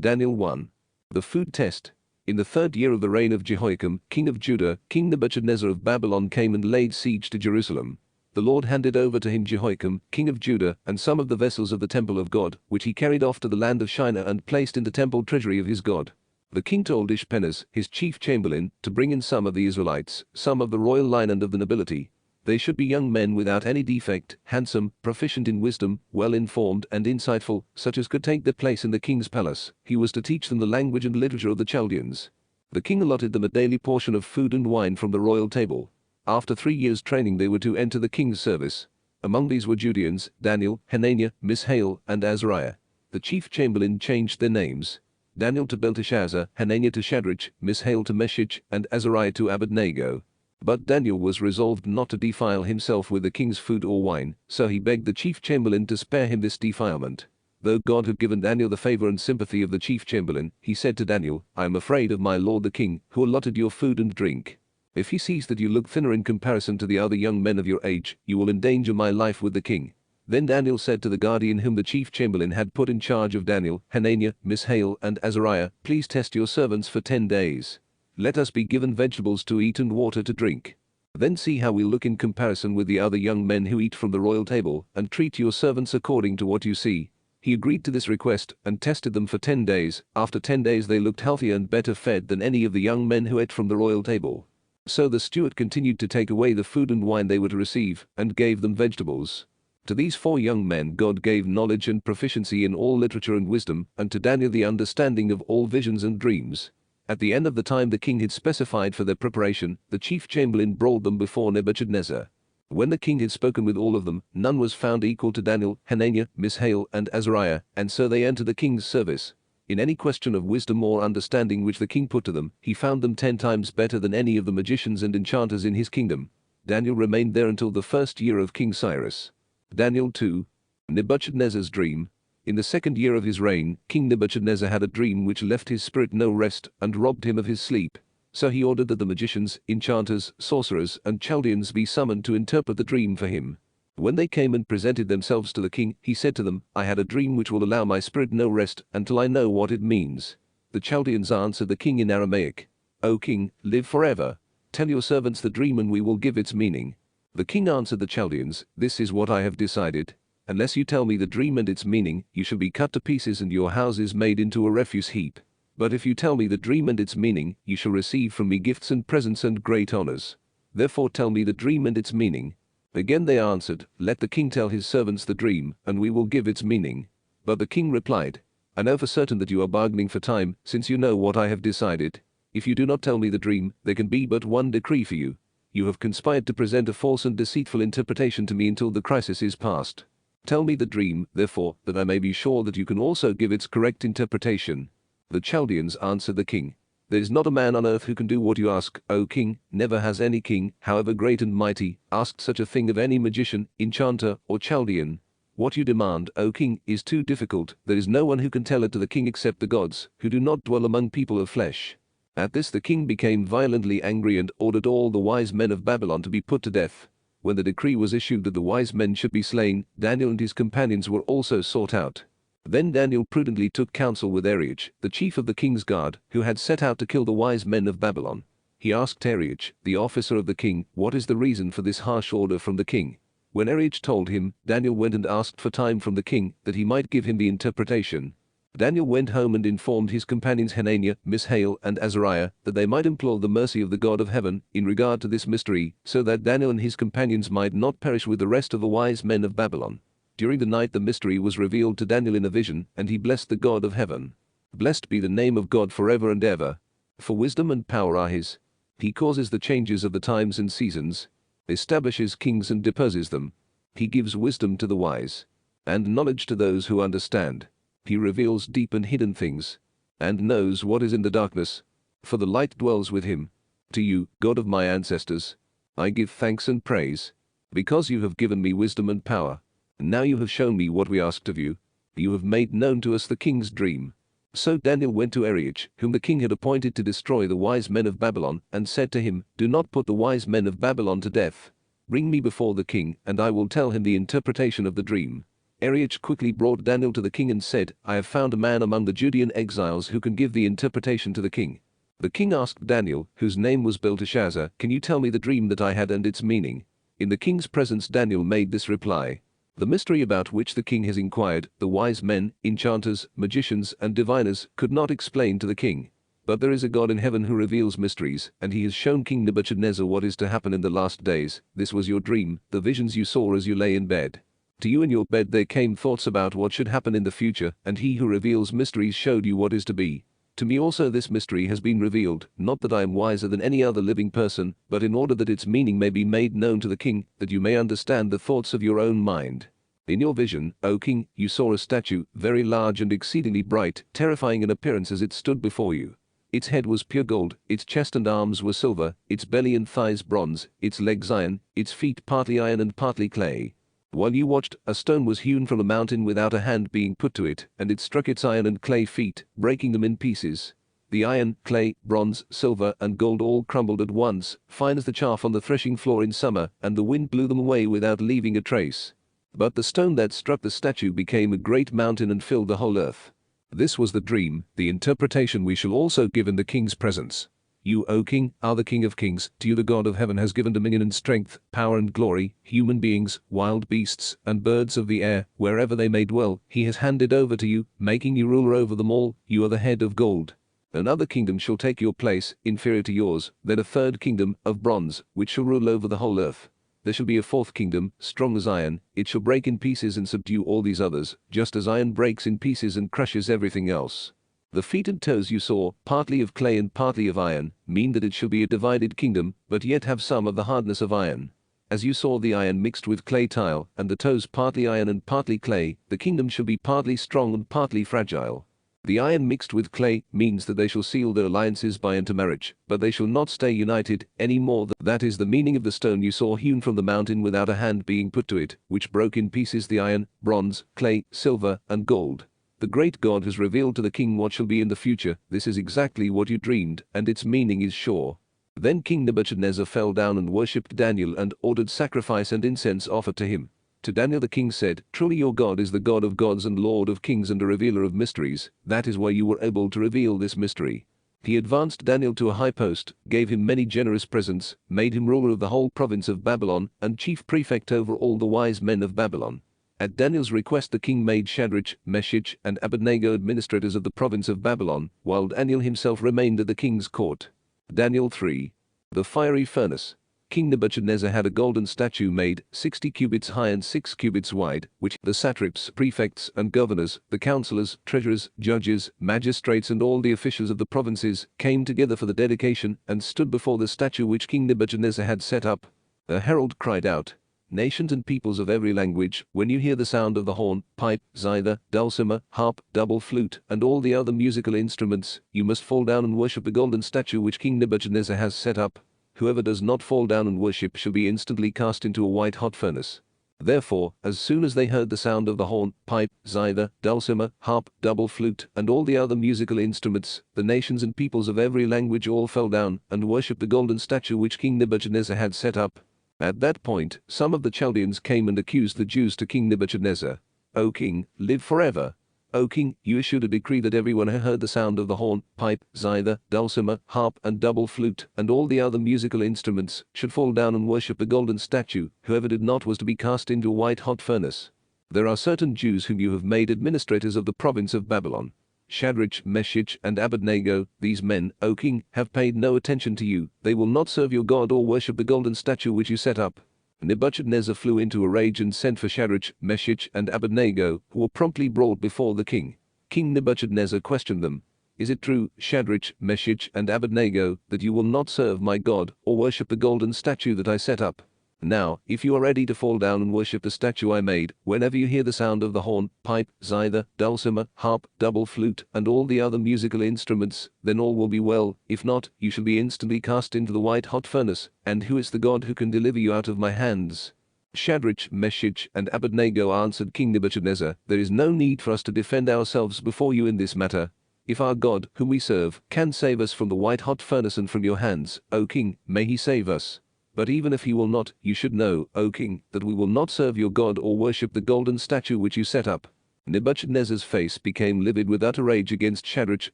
Daniel 1. The food test. In the 3rd year of the reign of Jehoiakim, king of Judah, King Nebuchadnezzar of Babylon came and laid siege to Jerusalem. The Lord handed over to him Jehoiakim, king of Judah, and some of the vessels of the temple of God, which he carried off to the land of Shinar and placed in the temple treasury of his God. The king told Ishpenaz, his chief chamberlain, to bring in some of the Israelites, some of the royal line and of the nobility. They should be young men without any defect, handsome, proficient in wisdom, well-informed and insightful, such as could take their place in the king's palace. He was to teach them the language and literature of the Chaldeans. The king allotted them a daily portion of food and wine from the royal table. After 3 years' training they were to enter the king's service. Among these were Judeans, Daniel, Hananiah, Mishael, and Azariah. The chief chamberlain changed their names. Daniel to Belteshazzar, Hananiah to Shadrach, Mishael to Meshach, and Azariah to Abednego. But Daniel was resolved not to defile himself with the king's food or wine, so he begged the chief chamberlain to spare him this defilement. Though God had given Daniel the favor and sympathy of the chief chamberlain, he said to Daniel, I am afraid of my lord the king, who allotted your food and drink. If he sees that you look thinner in comparison to the other young men of your age, you will endanger my life with the king. Then Daniel said to the guardian whom the chief chamberlain had put in charge of Daniel, Hananiah, Mishael, and Azariah, please test your servants for 10 days. Let us be given vegetables to eat and water to drink. Then see how we look in comparison with the other young men who eat from the royal table, and treat your servants according to what you see. He agreed to this request, and tested them for 10 days. After 10 days they looked healthier and better fed than any of the young men who ate from the royal table. So the steward continued to take away the food and wine they were to receive, and gave them vegetables. To these 4 young men God gave knowledge and proficiency in all literature and wisdom, and to Daniel the understanding of all visions and dreams. At the end of the time the king had specified for their preparation, the chief chamberlain brought them before Nebuchadnezzar. When the king had spoken with all of them, none was found equal to Daniel, Hananiah, Mishael, and Azariah, and so they entered the king's service. In any question of wisdom or understanding which the king put to them, he found them 10 times better than any of the magicians and enchanters in his kingdom. Daniel remained there until the 1st year of King Cyrus. Daniel 2. Nebuchadnezzar's dream. In the 2nd year of his reign, King Nebuchadnezzar had a dream which left his spirit no rest and robbed him of his sleep. So he ordered that the magicians, enchanters, sorcerers, and Chaldeans be summoned to interpret the dream for him. When they came and presented themselves to the king, he said to them, I had a dream which will allow my spirit no rest until I know what it means. The Chaldeans answered the king in Aramaic, O king, live forever. Tell your servants the dream and we will give its meaning. The king answered the Chaldeans, This is what I have decided. Unless you tell me the dream and its meaning, you shall be cut to pieces and your houses made into a refuse heap. But if you tell me the dream and its meaning, you shall receive from me gifts and presents and great honors. Therefore tell me the dream and its meaning. Again they answered, Let the king tell his servants the dream, and we will give its meaning. But the king replied, I know for certain that you are bargaining for time, since you know what I have decided. If you do not tell me the dream, there can be but one decree for you. You have conspired to present a false and deceitful interpretation to me until the crisis is past. Tell me the dream, therefore, that I may be sure that you can also give its correct interpretation. The Chaldeans answered the king, There is not a man on earth who can do what you ask, O king. Never has any king, however great and mighty, asked such a thing of any magician, enchanter, or Chaldean. What you demand, O king, is too difficult. There is no one who can tell it to the king except the gods, who do not dwell among people of flesh. At this the king became violently angry and ordered all the wise men of Babylon to be put to death. When the decree was issued that the wise men should be slain, Daniel and his companions were also sought out. Then Daniel prudently took counsel with Arioch, the chief of the king's guard, who had set out to kill the wise men of Babylon. He asked Arioch, the officer of the king, what is the reason for this harsh order from the king? When Arioch told him, Daniel went and asked for time from the king, that he might give him the interpretation. Daniel went home and informed his companions Hananiah, Mishael, and Azariah, that they might implore the mercy of the God of heaven, in regard to this mystery, so that Daniel and his companions might not perish with the rest of the wise men of Babylon. During the night the mystery was revealed to Daniel in a vision, and he blessed the God of heaven. Blessed be the name of God forever and ever. For wisdom and power are his. He causes the changes of the times and seasons, establishes kings and deposes them. He gives wisdom to the wise, and knowledge to those who understand. He reveals deep and hidden things, and knows what is in the darkness. For the light dwells with him. To you, God of my ancestors, I give thanks and praise, because you have given me wisdom and power. Now you have shown me what we asked of you. You have made known to us the king's dream. So Daniel went to Arioch, whom the king had appointed to destroy the wise men of Babylon, and said to him, Do not put the wise men of Babylon to death. Bring me before the king, and I will tell him the interpretation of the dream. Arioch quickly brought Daniel to the king and said, I have found a man among the Judean exiles who can give the interpretation to the king. The king asked Daniel, whose name was Belteshazzar, can you tell me the dream that I had and its meaning? In the king's presence Daniel made this reply. The mystery about which the king has inquired, the wise men, enchanters, magicians, and diviners could not explain to the king. But there is a God in heaven who reveals mysteries, and he has shown King Nebuchadnezzar what is to happen in the last days. This was your dream, the visions you saw as you lay in bed. To you in your bed there came thoughts about what should happen in the future, and he who reveals mysteries showed you what is to be. To me also this mystery has been revealed, not that I am wiser than any other living person, but in order that its meaning may be made known to the king, that you may understand the thoughts of your own mind. In your vision, O king, you saw a statue, very large and exceedingly bright, terrifying in appearance as it stood before you. Its head was pure gold, its chest and arms were silver, its belly and thighs bronze, its legs iron, its feet partly iron and partly clay. While you watched, a stone was hewn from a mountain without a hand being put to it, and it struck its iron and clay feet, breaking them in pieces. The iron, clay, bronze, silver, and gold all crumbled at once, fine as the chaff on the threshing floor in summer, and the wind blew them away without leaving a trace. But the stone that struck the statue became a great mountain and filled the whole earth. This was the dream, the interpretation we shall also give in the king's presence. You, O king, are the king of kings, to you the God of heaven has given dominion and strength, power and glory, human beings, wild beasts, and birds of the air, wherever they may dwell, he has handed over to you, making you ruler over them all, you are the head of gold. Another kingdom shall take your place, inferior to yours, then a third kingdom, of bronze, which shall rule over the whole earth. There shall be a fourth kingdom, strong as iron, it shall break in pieces and subdue all these others, just as iron breaks in pieces and crushes everything else. The feet and toes you saw, partly of clay and partly of iron, mean that it shall be a divided kingdom, but yet have some of the hardness of iron. As you saw the iron mixed with clay tile, and the toes partly iron and partly clay, the kingdom shall be partly strong and partly fragile. The iron mixed with clay means that they shall seal their alliances by intermarriage, but they shall not stay united any more. That is the meaning of the stone you saw hewn from the mountain without a hand being put to it, which broke in pieces the iron, bronze, clay, silver, and gold. The great God has revealed to the king what shall be in the future. This is exactly what you dreamed, and its meaning is sure. Then King Nebuchadnezzar fell down and worshipped Daniel and ordered sacrifice and incense offered to him. To Daniel the king said, Truly your God is the God of gods and Lord of kings and a revealer of mysteries. That is why you were able to reveal this mystery. He advanced Daniel to a high post, gave him many generous presents, made him ruler of the whole province of Babylon, and chief prefect over all the wise men of Babylon. At Daniel's request the king made Shadrach, Meshach, and Abednego administrators of the province of Babylon, while Daniel himself remained at the king's court. Daniel 3. The fiery furnace. King Nebuchadnezzar had a golden statue made, 60 cubits high and 6 cubits wide, which the satraps, prefects, and governors, the counselors, treasurers, judges, magistrates, and all the officials of the provinces came together for the dedication and stood before the statue which King Nebuchadnezzar had set up. A herald cried out, Nations and peoples of every language, when you hear the sound of the horn, pipe, zither, dulcimer, harp, double flute, and all the other musical instruments, you must fall down and worship the golden statue which King Nebuchadnezzar has set up. Whoever does not fall down and worship shall be instantly cast into a white hot furnace. Therefore, as soon as they heard the sound of the horn, pipe, zither, dulcimer, harp, double flute, and all the other musical instruments, the nations and peoples of every language all fell down and worshipped the golden statue which King Nebuchadnezzar had set up. At that point, some of the Chaldeans came and accused the Jews to King Nebuchadnezzar. O king, live forever. O king, you issued a decree that everyone who heard the sound of the horn, pipe, zither, dulcimer, harp, and double flute, and all the other musical instruments, should fall down and worship the golden statue. Whoever did not was to be cast into a white hot furnace. There are certain Jews whom you have made administrators of the province of Babylon. Shadrach, Meshach, and Abednego, these men, O king, have paid no attention to you. They will not serve your God or worship the golden statue which you set up. Nebuchadnezzar flew into a rage and sent for Shadrach, Meshach, and Abednego, who were promptly brought before the king. King Nebuchadnezzar questioned them. Is it true, Shadrach, Meshach, and Abednego, that you will not serve my God or worship the golden statue that I set up? Now, if you are ready to fall down and worship the statue I made, whenever you hear the sound of the horn, pipe, zither, dulcimer, harp, double flute, and all the other musical instruments, then all will be well. If not, you shall be instantly cast into the white hot furnace. And who is the God who can deliver you out of my hands? Shadrach, Meshach, and Abednego answered King Nebuchadnezzar, There is no need for us to defend ourselves before you in this matter. If our God, whom we serve, can save us from the white hot furnace and from your hands, O king, may he save us. But even if he will not, you should know, O king, that we will not serve your God or worship the golden statue which you set up." Nebuchadnezzar's face became livid with utter rage against Shadrach,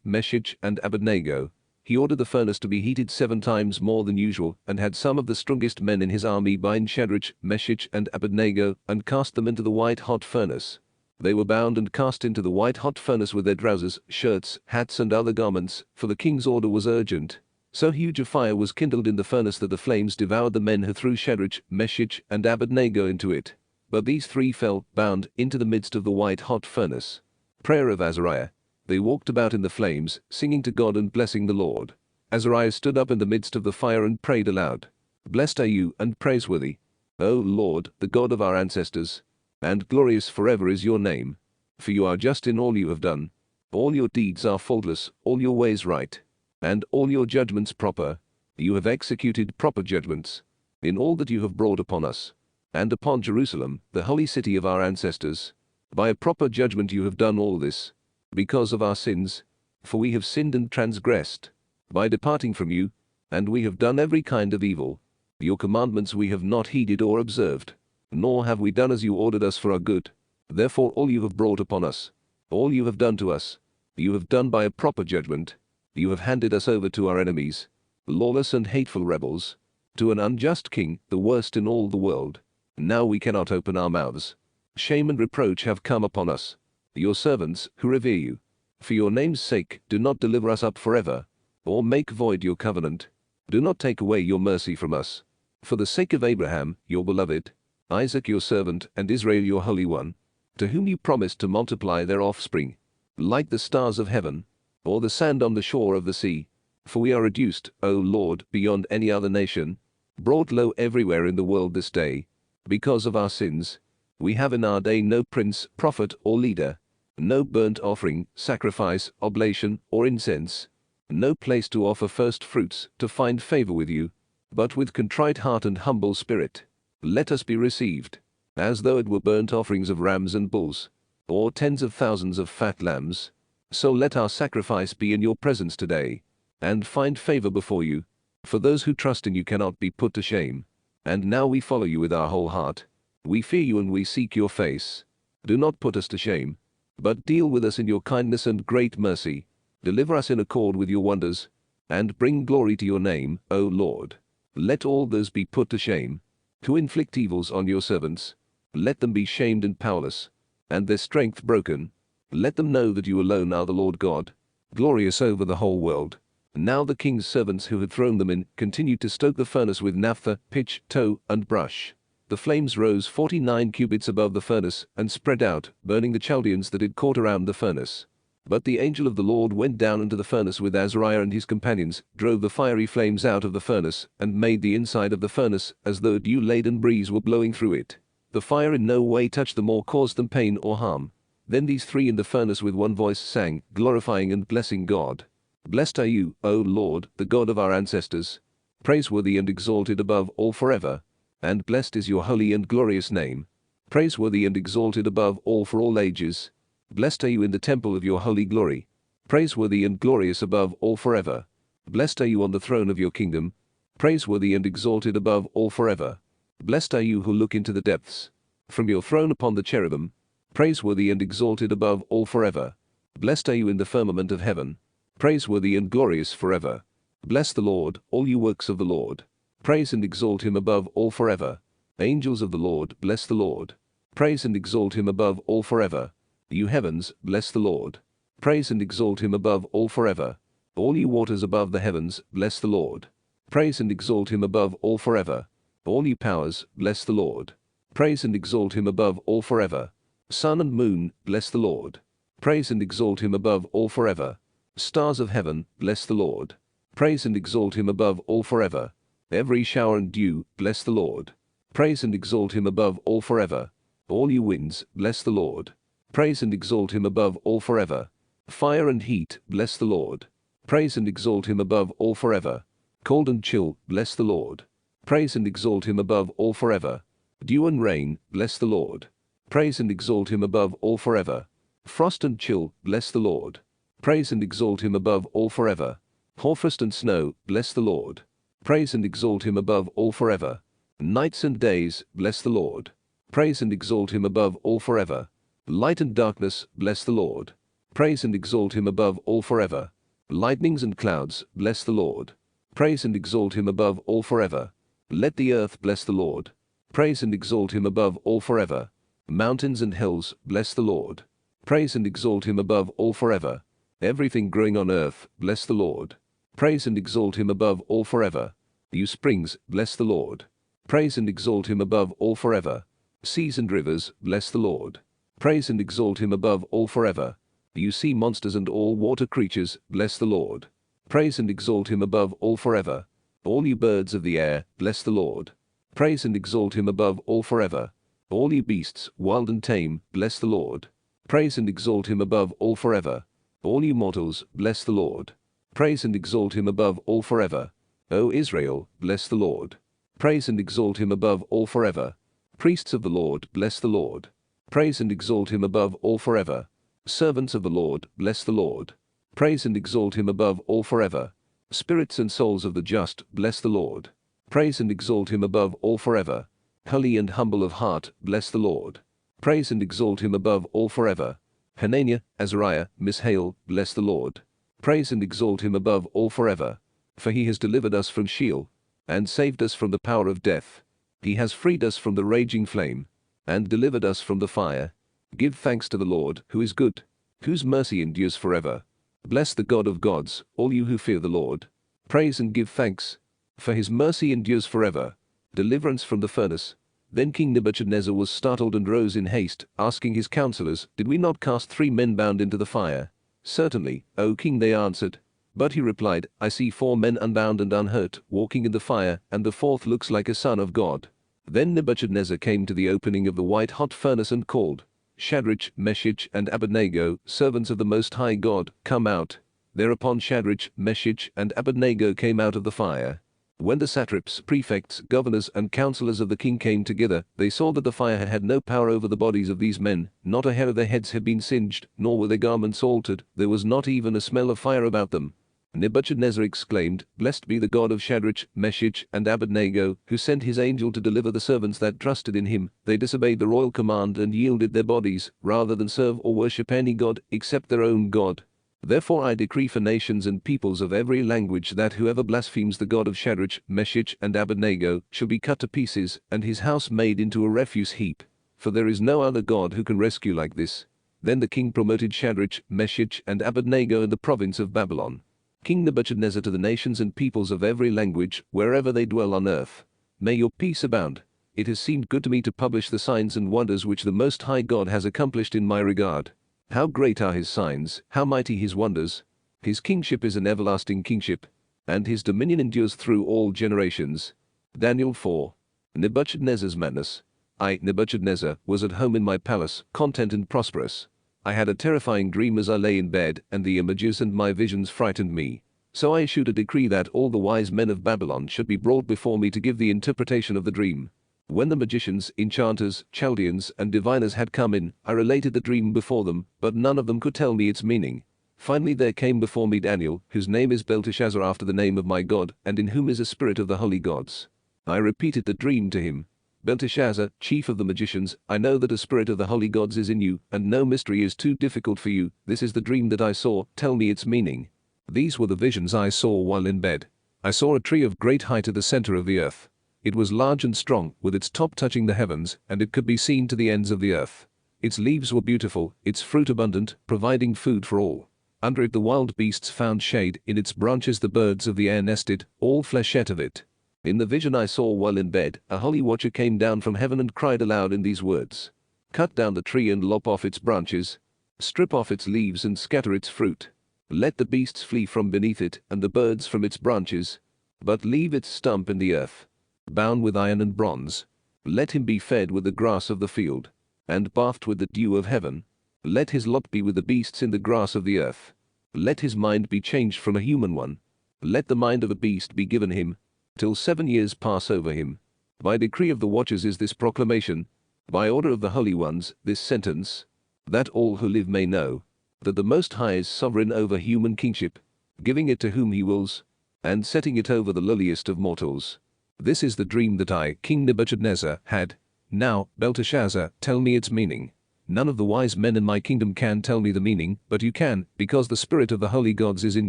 Meshach, and Abednego. He ordered the furnace to be heated 7 times more than usual, and had some of the strongest men in his army bind Shadrach, Meshach, and Abednego, and cast them into the white-hot furnace. They were bound and cast into the white-hot furnace with their trousers, shirts, hats, and other garments, for the king's order was urgent. So huge a fire was kindled in the furnace that the flames devoured the men who threw Shadrach, Meshach, and Abednego into it. But these 3 fell, bound, into the midst of the white-hot furnace. Prayer of Azariah. They walked about in the flames, singing to God and blessing the Lord. Azariah stood up in the midst of the fire and prayed aloud. "Blessed are you and praiseworthy, O Lord, the God of our ancestors, and glorious forever is your name. For you are just in all you have done. All your deeds are faultless, all your ways right, and all your judgments proper. You have executed proper judgments in all that you have brought upon us, and upon Jerusalem, the holy city of our ancestors. By a proper judgment you have done all this, because of our sins, for we have sinned and transgressed, by departing from you, and we have done every kind of evil. Your commandments we have not heeded or observed, nor have we done as you ordered us for our good. Therefore all you have brought upon us, all you have done to us, you have done by a proper judgment. You have handed us over to our enemies, lawless and hateful rebels, to an unjust king, the worst in all the world. Now we cannot open our mouths. Shame and reproach have come upon us, your servants, who revere you. For your name's sake, do not deliver us up forever, or make void your covenant. Do not take away your mercy from us. For the sake of Abraham, your beloved, Isaac your servant, and Israel your Holy One, to whom you promised to multiply their offspring, like the stars of heaven, or the sand on the shore of the sea. For we are reduced, O Lord, beyond any other nation, brought low everywhere in the world this day, because of our sins. We have in our day no prince, prophet, or leader, no burnt offering, sacrifice, oblation, or incense, no place to offer first fruits, to find favor with you. But with contrite heart and humble spirit, let us be received, as though it were burnt offerings of rams and bulls, or tens of thousands of fat lambs. So let our sacrifice be in your presence today, and find favor before you. For those who trust in you cannot be put to shame. And now we follow you with our whole heart. We fear you and we seek your face. Do not put us to shame, but deal with us in your kindness and great mercy. Deliver us in accord with your wonders, and bring glory to your name, O Lord. Let all those be put to shame, who inflict evils on your servants. Let them be shamed and powerless, and their strength broken. Let them know that you alone are the Lord God, glorious over the whole world. Now the king's servants who had thrown them in continued to stoke the furnace with naphtha, pitch, tow, and brush. The flames rose 49 cubits above the furnace and spread out, burning the Chaldeans that had caught around the furnace. But the angel of the Lord went down into the furnace with Azariah and his companions, drove the fiery flames out of the furnace, and made the inside of the furnace as though a dew-laden breeze were blowing through it. The fire in no way touched them or caused them pain or harm. Then these 3 in the furnace with one voice sang, glorifying and blessing God. Blessed are you, O Lord, the God of our ancestors, praiseworthy and exalted above all forever, and blessed is your holy and glorious name, praiseworthy and exalted above all for all ages. Blessed are you in the temple of your holy glory, praiseworthy and glorious above all forever. Blessed are you on the throne of your kingdom, praiseworthy and exalted above all forever. Blessed are you who look into the depths, from your throne upon the cherubim, praiseworthy and exalted above all forever. Blessed are you in the firmament of heaven, praiseworthy and glorious forever. Bless the Lord, all you works of the Lord. Praise and exalt him above all forever. Angels of the Lord, bless the Lord. Praise and exalt him above all forever. You heavens, bless the Lord. Praise and exalt him above all forever. All you waters above the heavens, bless the Lord. Praise and exalt him above all forever. All you powers, bless the Lord. Praise and exalt him above all forever. Sun and moon, bless the Lord. Praise and exalt him above all forever. Stars of heaven, bless the Lord. Praise and exalt him above all forever. Every shower and dew, bless the Lord. Praise and exalt him above all forever. All you winds, bless the Lord. Praise and exalt him above all forever. Fire and heat, bless the Lord. Praise and exalt him above all forever. Cold and chill, bless the Lord. Praise and exalt him above all forever. Dew and rain, bless the Lord. Praise and exalt him above all forever. Frost and chill, bless the Lord. Praise and exalt him above all forever. Hoarfrost and snow, bless the Lord. Praise and exalt him above all forever. Nights and days, bless the Lord. Praise and exalt him above all forever. Light and darkness, bless the Lord. Praise and exalt him above all forever. Lightnings and clouds, bless the Lord. Praise and exalt him above all forever. Let the earth bless the Lord. Praise and exalt him above all forever. Mountains and hills, bless the Lord. Praise and exalt him above all forever. Everything growing on earth, bless the Lord. Praise and exalt him above all forever. You springs, bless the Lord. Praise and exalt him above all forever. Seas and rivers, bless the Lord. Praise and exalt him above all forever. You sea monsters and all water creatures, bless the Lord. Praise and exalt him above all forever. All you birds of the air, bless the Lord. Praise and exalt him above all forever. All you beasts, wild and tame, bless the Lord. Praise and exalt him above all forever. All you mortals, bless the Lord. Praise and exalt him above all forever. O Israel, bless the Lord. Praise and exalt him above all forever. Priests of the Lord, bless the Lord. Praise and exalt him above all forever. Servants of the Lord, bless the Lord. Praise and exalt him above all forever. Spirits and souls of the just, bless the Lord. Praise and exalt him above all forever. Holy and humble of heart, bless the Lord. Praise and exalt him above all forever. Hananiah, Azariah, Mishael, bless the Lord. Praise and exalt him above all forever. For he has delivered us from Sheol, and saved us from the power of death. He has freed us from the raging flame, and delivered us from the fire. Give thanks to the Lord, who is good, whose mercy endures forever. Bless the God of gods, all you who fear the Lord. Praise and give thanks, for his mercy endures forever. Deliverance from the furnace. Then King Nebuchadnezzar was startled and rose in haste, asking his counselors, Did we not cast 3 men bound into the fire? Certainly, O king, they answered. But he replied, I see 4 men unbound and unhurt, walking in the fire, and the 4th looks like a son of God. Then Nebuchadnezzar came to the opening of the white-hot furnace and called, Shadrach, Meshach, and Abednego, servants of the Most High God, come out. Thereupon Shadrach, Meshach, and Abednego came out of the fire. When the satraps, prefects, governors, and counselors of the king came together, they saw that the fire had no power over the bodies of these men, not a hair of their heads had been singed, nor were their garments altered, there was not even a smell of fire about them. Nebuchadnezzar exclaimed, Blessed be the God of Shadrach, Meshach, and Abednego, who sent his angel to deliver the servants that trusted in him. They disobeyed the royal command and yielded their bodies, rather than serve or worship any god, except their own God. Therefore I decree for nations and peoples of every language that whoever blasphemes the God of Shadrach, Meshach, and Abednego shall be cut to pieces, and his house made into a refuse heap. For there is no other God who can rescue like this. Then the king promoted Shadrach, Meshach, and Abednego in the province of Babylon. King Nebuchadnezzar to the nations and peoples of every language, wherever they dwell on earth. May your peace abound. It has seemed good to me to publish the signs and wonders which the Most High God has accomplished in my regard. How great are his signs, how mighty his wonders. His kingship is an everlasting kingship, and his dominion endures through all generations. Daniel 4. Nebuchadnezzar's madness. I, Nebuchadnezzar, was at home in my palace, content and prosperous. I had a terrifying dream as I lay in bed, and the images and my visions frightened me. So I issued a decree that all the wise men of Babylon should be brought before me to give the interpretation of the dream. When the magicians, enchanters, Chaldeans, and diviners had come in, I related the dream before them, but none of them could tell me its meaning. Finally there came before me Daniel, whose name is Belteshazzar after the name of my God, and in whom is a spirit of the holy gods. I repeated the dream to him. Belteshazzar, chief of the magicians, I know that a spirit of the holy gods is in you, and no mystery is too difficult for you. This is the dream that I saw, tell me its meaning. These were the visions I saw while in bed. I saw a tree of great height at the center of the earth. It was large and strong, with its top touching the heavens, and it could be seen to the ends of the earth. Its leaves were beautiful, its fruit abundant, providing food for all. Under it the wild beasts found shade, in its branches the birds of the air nested, all flesh ate of it. In the vision I saw while in bed, a holy watcher came down from heaven and cried aloud in these words. Cut down the tree and lop off its branches. Strip off its leaves and scatter its fruit. Let the beasts flee from beneath it, and the birds from its branches. But leave its stump in the earth, bound with iron and bronze. Let him be fed with the grass of the field, and bathed with the dew of heaven. Let his lot be with the beasts in the grass of the earth. Let his mind be changed from a human one. Let the mind of a beast be given him, till 7 years pass over him. By decree of the watchers is this proclamation, by order of the holy ones, this sentence, that all who live may know, that the Most High is sovereign over human kingship, giving it to whom he wills, and setting it over the lowliest of mortals. This is the dream that I, King Nebuchadnezzar, had. Now, Belteshazzar, tell me its meaning. None of the wise men in my kingdom can tell me the meaning, but you can, because the spirit of the holy gods is in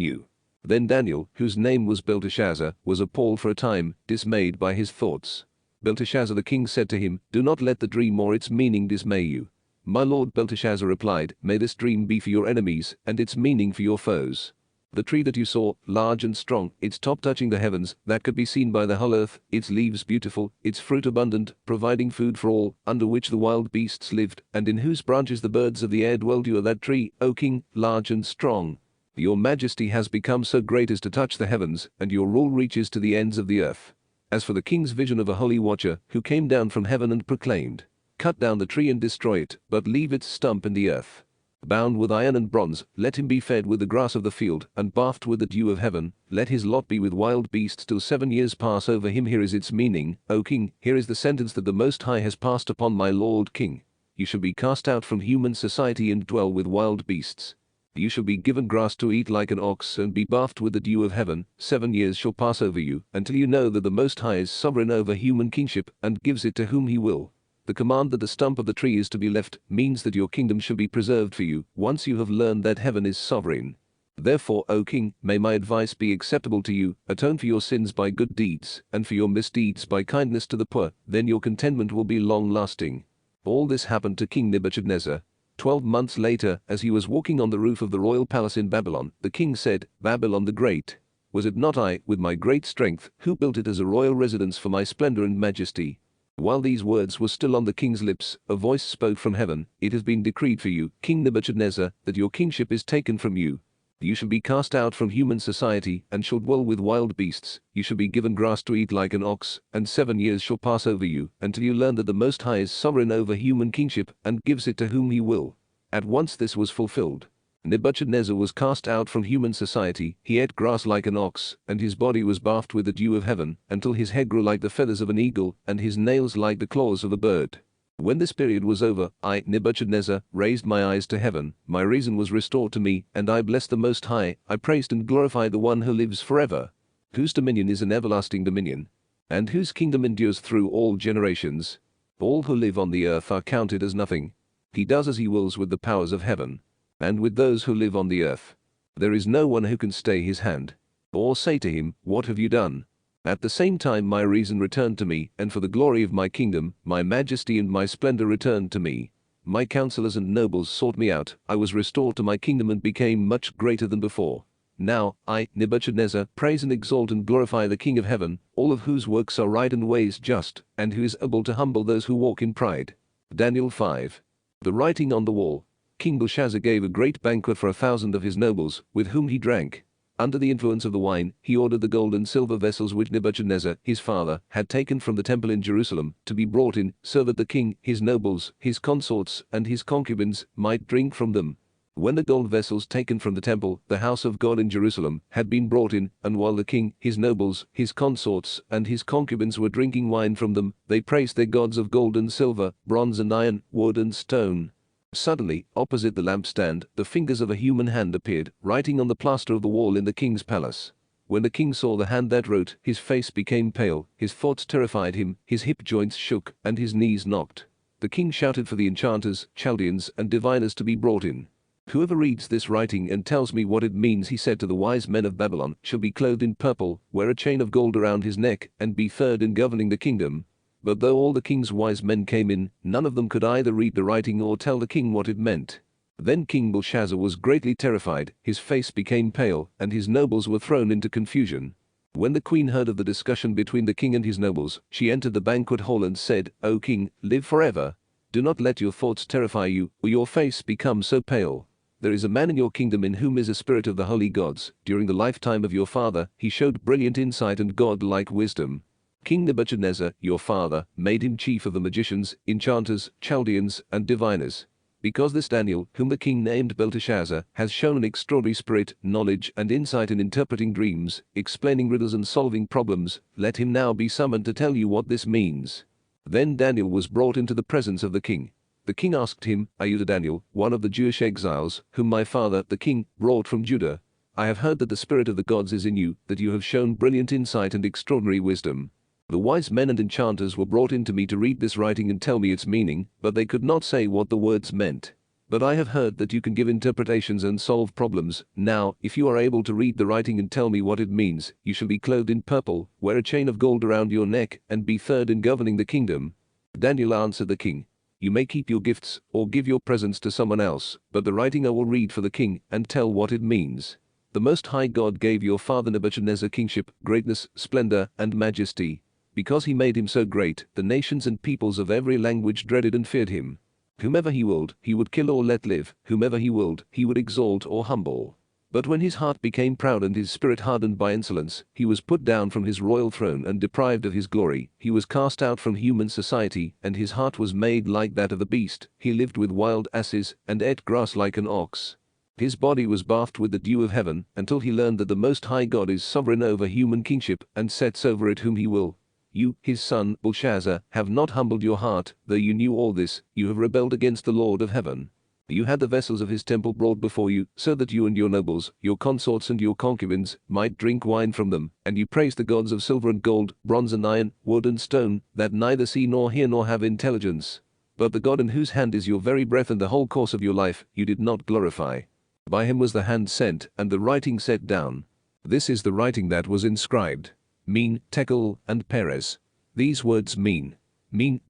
you. Then Daniel, whose name was Belteshazzar, was appalled for a time, dismayed by his thoughts. Belteshazzar the king said to him, "Do not let the dream or its meaning dismay you." My lord Belteshazzar replied, "May this dream be for your enemies, and its meaning for your foes. The tree that you saw, large and strong, its top touching the heavens, that could be seen by the whole earth, its leaves beautiful, its fruit abundant, providing food for all, under which the wild beasts lived, and in whose branches the birds of the air dwelled, you are that tree, O king, large and strong. Your majesty has become so great as to touch the heavens, and your rule reaches to the ends of the earth. As for the king's vision of a holy watcher, who came down from heaven and proclaimed, 'Cut down the tree and destroy it, but leave its stump in the earth. Bound with iron and bronze, let him be fed with the grass of the field, and bathed with the dew of heaven. Let his lot be with wild beasts till 7 years pass over him.' Here is its meaning, O king, here is the sentence that the Most High has passed upon my lord king. You shall be cast out from human society and dwell with wild beasts. You shall be given grass to eat like an ox, and be bathed with the dew of heaven. 7 years shall pass over you, until you know that the Most High is sovereign over human kingship, and gives it to whom he will. The command that the stump of the tree is to be left means that your kingdom shall be preserved for you, once you have learned that heaven is sovereign. Therefore, O king, may my advice be acceptable to you. Atone for your sins by good deeds, and for your misdeeds by kindness to the poor, then your contentment will be long-lasting." All this happened to King Nebuchadnezzar. 12 months later, as he was walking on the roof of the royal palace in Babylon, the king said, "Babylon the Great, was it not I, with my great strength, who built it as a royal residence for my splendor and majesty?" While these words were still on the king's lips, a voice spoke from heaven, "It has been decreed for you, King Nebuchadnezzar, that your kingship is taken from you. You shall be cast out from human society, and shall dwell with wild beasts. You shall be given grass to eat like an ox, and 7 years shall pass over you, until you learn that the Most High is sovereign over human kingship, and gives it to whom he will." At once this was fulfilled. Nebuchadnezzar was cast out from human society, he ate grass like an ox, and his body was bathed with the dew of heaven, until his head grew like the feathers of an eagle, and his nails like the claws of a bird. When this period was over, I, Nebuchadnezzar, raised my eyes to heaven, my reason was restored to me, and I blessed the Most High, I praised and glorified the one who lives forever, whose dominion is an everlasting dominion, and whose kingdom endures through all generations. All who live on the earth are counted as nothing. He does as he wills with the powers of heaven, and with those who live on the earth. There is no one who can stay his hand, or say to him, "What have you done?" At the same time my reason returned to me, and for the glory of my kingdom, my majesty and my splendor returned to me. My counselors and nobles sought me out, I was restored to my kingdom and became much greater than before. Now, I, Nebuchadnezzar, praise and exalt and glorify the King of heaven, all of whose works are right and ways just, and who is able to humble those who walk in pride. Daniel 5. The writing on the wall. King Belshazzar gave a great banquet for 1,000 of his nobles, with whom he drank. Under the influence of the wine, he ordered the gold and silver vessels which Nebuchadnezzar, his father, had taken from the temple in Jerusalem, to be brought in, so that the king, his nobles, his consorts, and his concubines might drink from them. When the gold vessels taken from the temple, the house of God in Jerusalem, had been brought in, and while the king, his nobles, his consorts, and his concubines were drinking wine from them, they praised their gods of gold and silver, bronze and iron, wood and stone. Suddenly, opposite the lampstand, the fingers of a human hand appeared, writing on the plaster of the wall in the king's palace. When the king saw the hand that wrote, his face became pale, his thoughts terrified him, his hip joints shook, and his knees knocked. The king shouted for the enchanters, Chaldeans, and diviners to be brought in. "Whoever reads this writing and tells me what it means," he said to the wise men of Babylon, "shall be clothed in purple, wear a chain of gold around his neck, and be third in governing the kingdom." But though all the king's wise men came in, none of them could either read the writing or tell the king what it meant. Then King Belshazzar was greatly terrified, his face became pale, and his nobles were thrown into confusion. When the queen heard of the discussion between the king and his nobles, she entered the banquet hall and said, "O king, live forever. Do not let your thoughts terrify you, or your face become so pale. There is a man in your kingdom in whom is a spirit of the holy gods. During the lifetime of your father, he showed brilliant insight and god-like wisdom. King Nebuchadnezzar, your father, made him chief of the magicians, enchanters, Chaldeans, and diviners. Because this Daniel, whom the king named Belteshazzar, has shown an extraordinary spirit, knowledge, and insight in interpreting dreams, explaining riddles and solving problems, let him now be summoned to tell you what this means." Then Daniel was brought into the presence of the king. The king asked him, "Are you the Daniel, one of the Jewish exiles, whom my father, the king, brought from Judah?" I have heard that the spirit of the gods is in you, that you have shown brilliant insight and extraordinary wisdom. The wise men and enchanters were brought in to me to read this writing and tell me its meaning, but they could not say what the words meant. But I have heard that you can give interpretations and solve problems. Now, if you are able to read the writing and tell me what it means, you shall be clothed in purple, wear a chain of gold around your neck, and be third in governing the kingdom." Daniel answered the king, "You may keep your gifts, or give your presents to someone else, but the writing I will read for the king, and tell what it means. The Most High God gave your father Nebuchadnezzar kingship, greatness, splendor, and majesty. Because he made him so great, the nations and peoples of every language dreaded and feared him. Whomever he willed, he would kill or let live, whomever he willed, he would exalt or humble. But when his heart became proud and his spirit hardened by insolence, he was put down from his royal throne and deprived of his glory. He was cast out from human society, and his heart was made like that of a beast. He lived with wild asses, and ate grass like an ox. His body was bathed with the dew of heaven, until he learned that the Most High God is sovereign over human kingship, and sets over it whom he will. You, his son, Belshazzar, have not humbled your heart, though you knew all this. You have rebelled against the Lord of heaven. You had the vessels of his temple brought before you, so that you and your nobles, your consorts and your concubines, might drink wine from them, and you praised the gods of silver and gold, bronze and iron, wood and stone, that neither see nor hear nor have intelligence. But the God in whose hand is your very breath and the whole course of your life, you did not glorify. By him was the hand sent, and the writing set down. This is the writing that was inscribed. Mean, Tekel, and Peres. These words mean,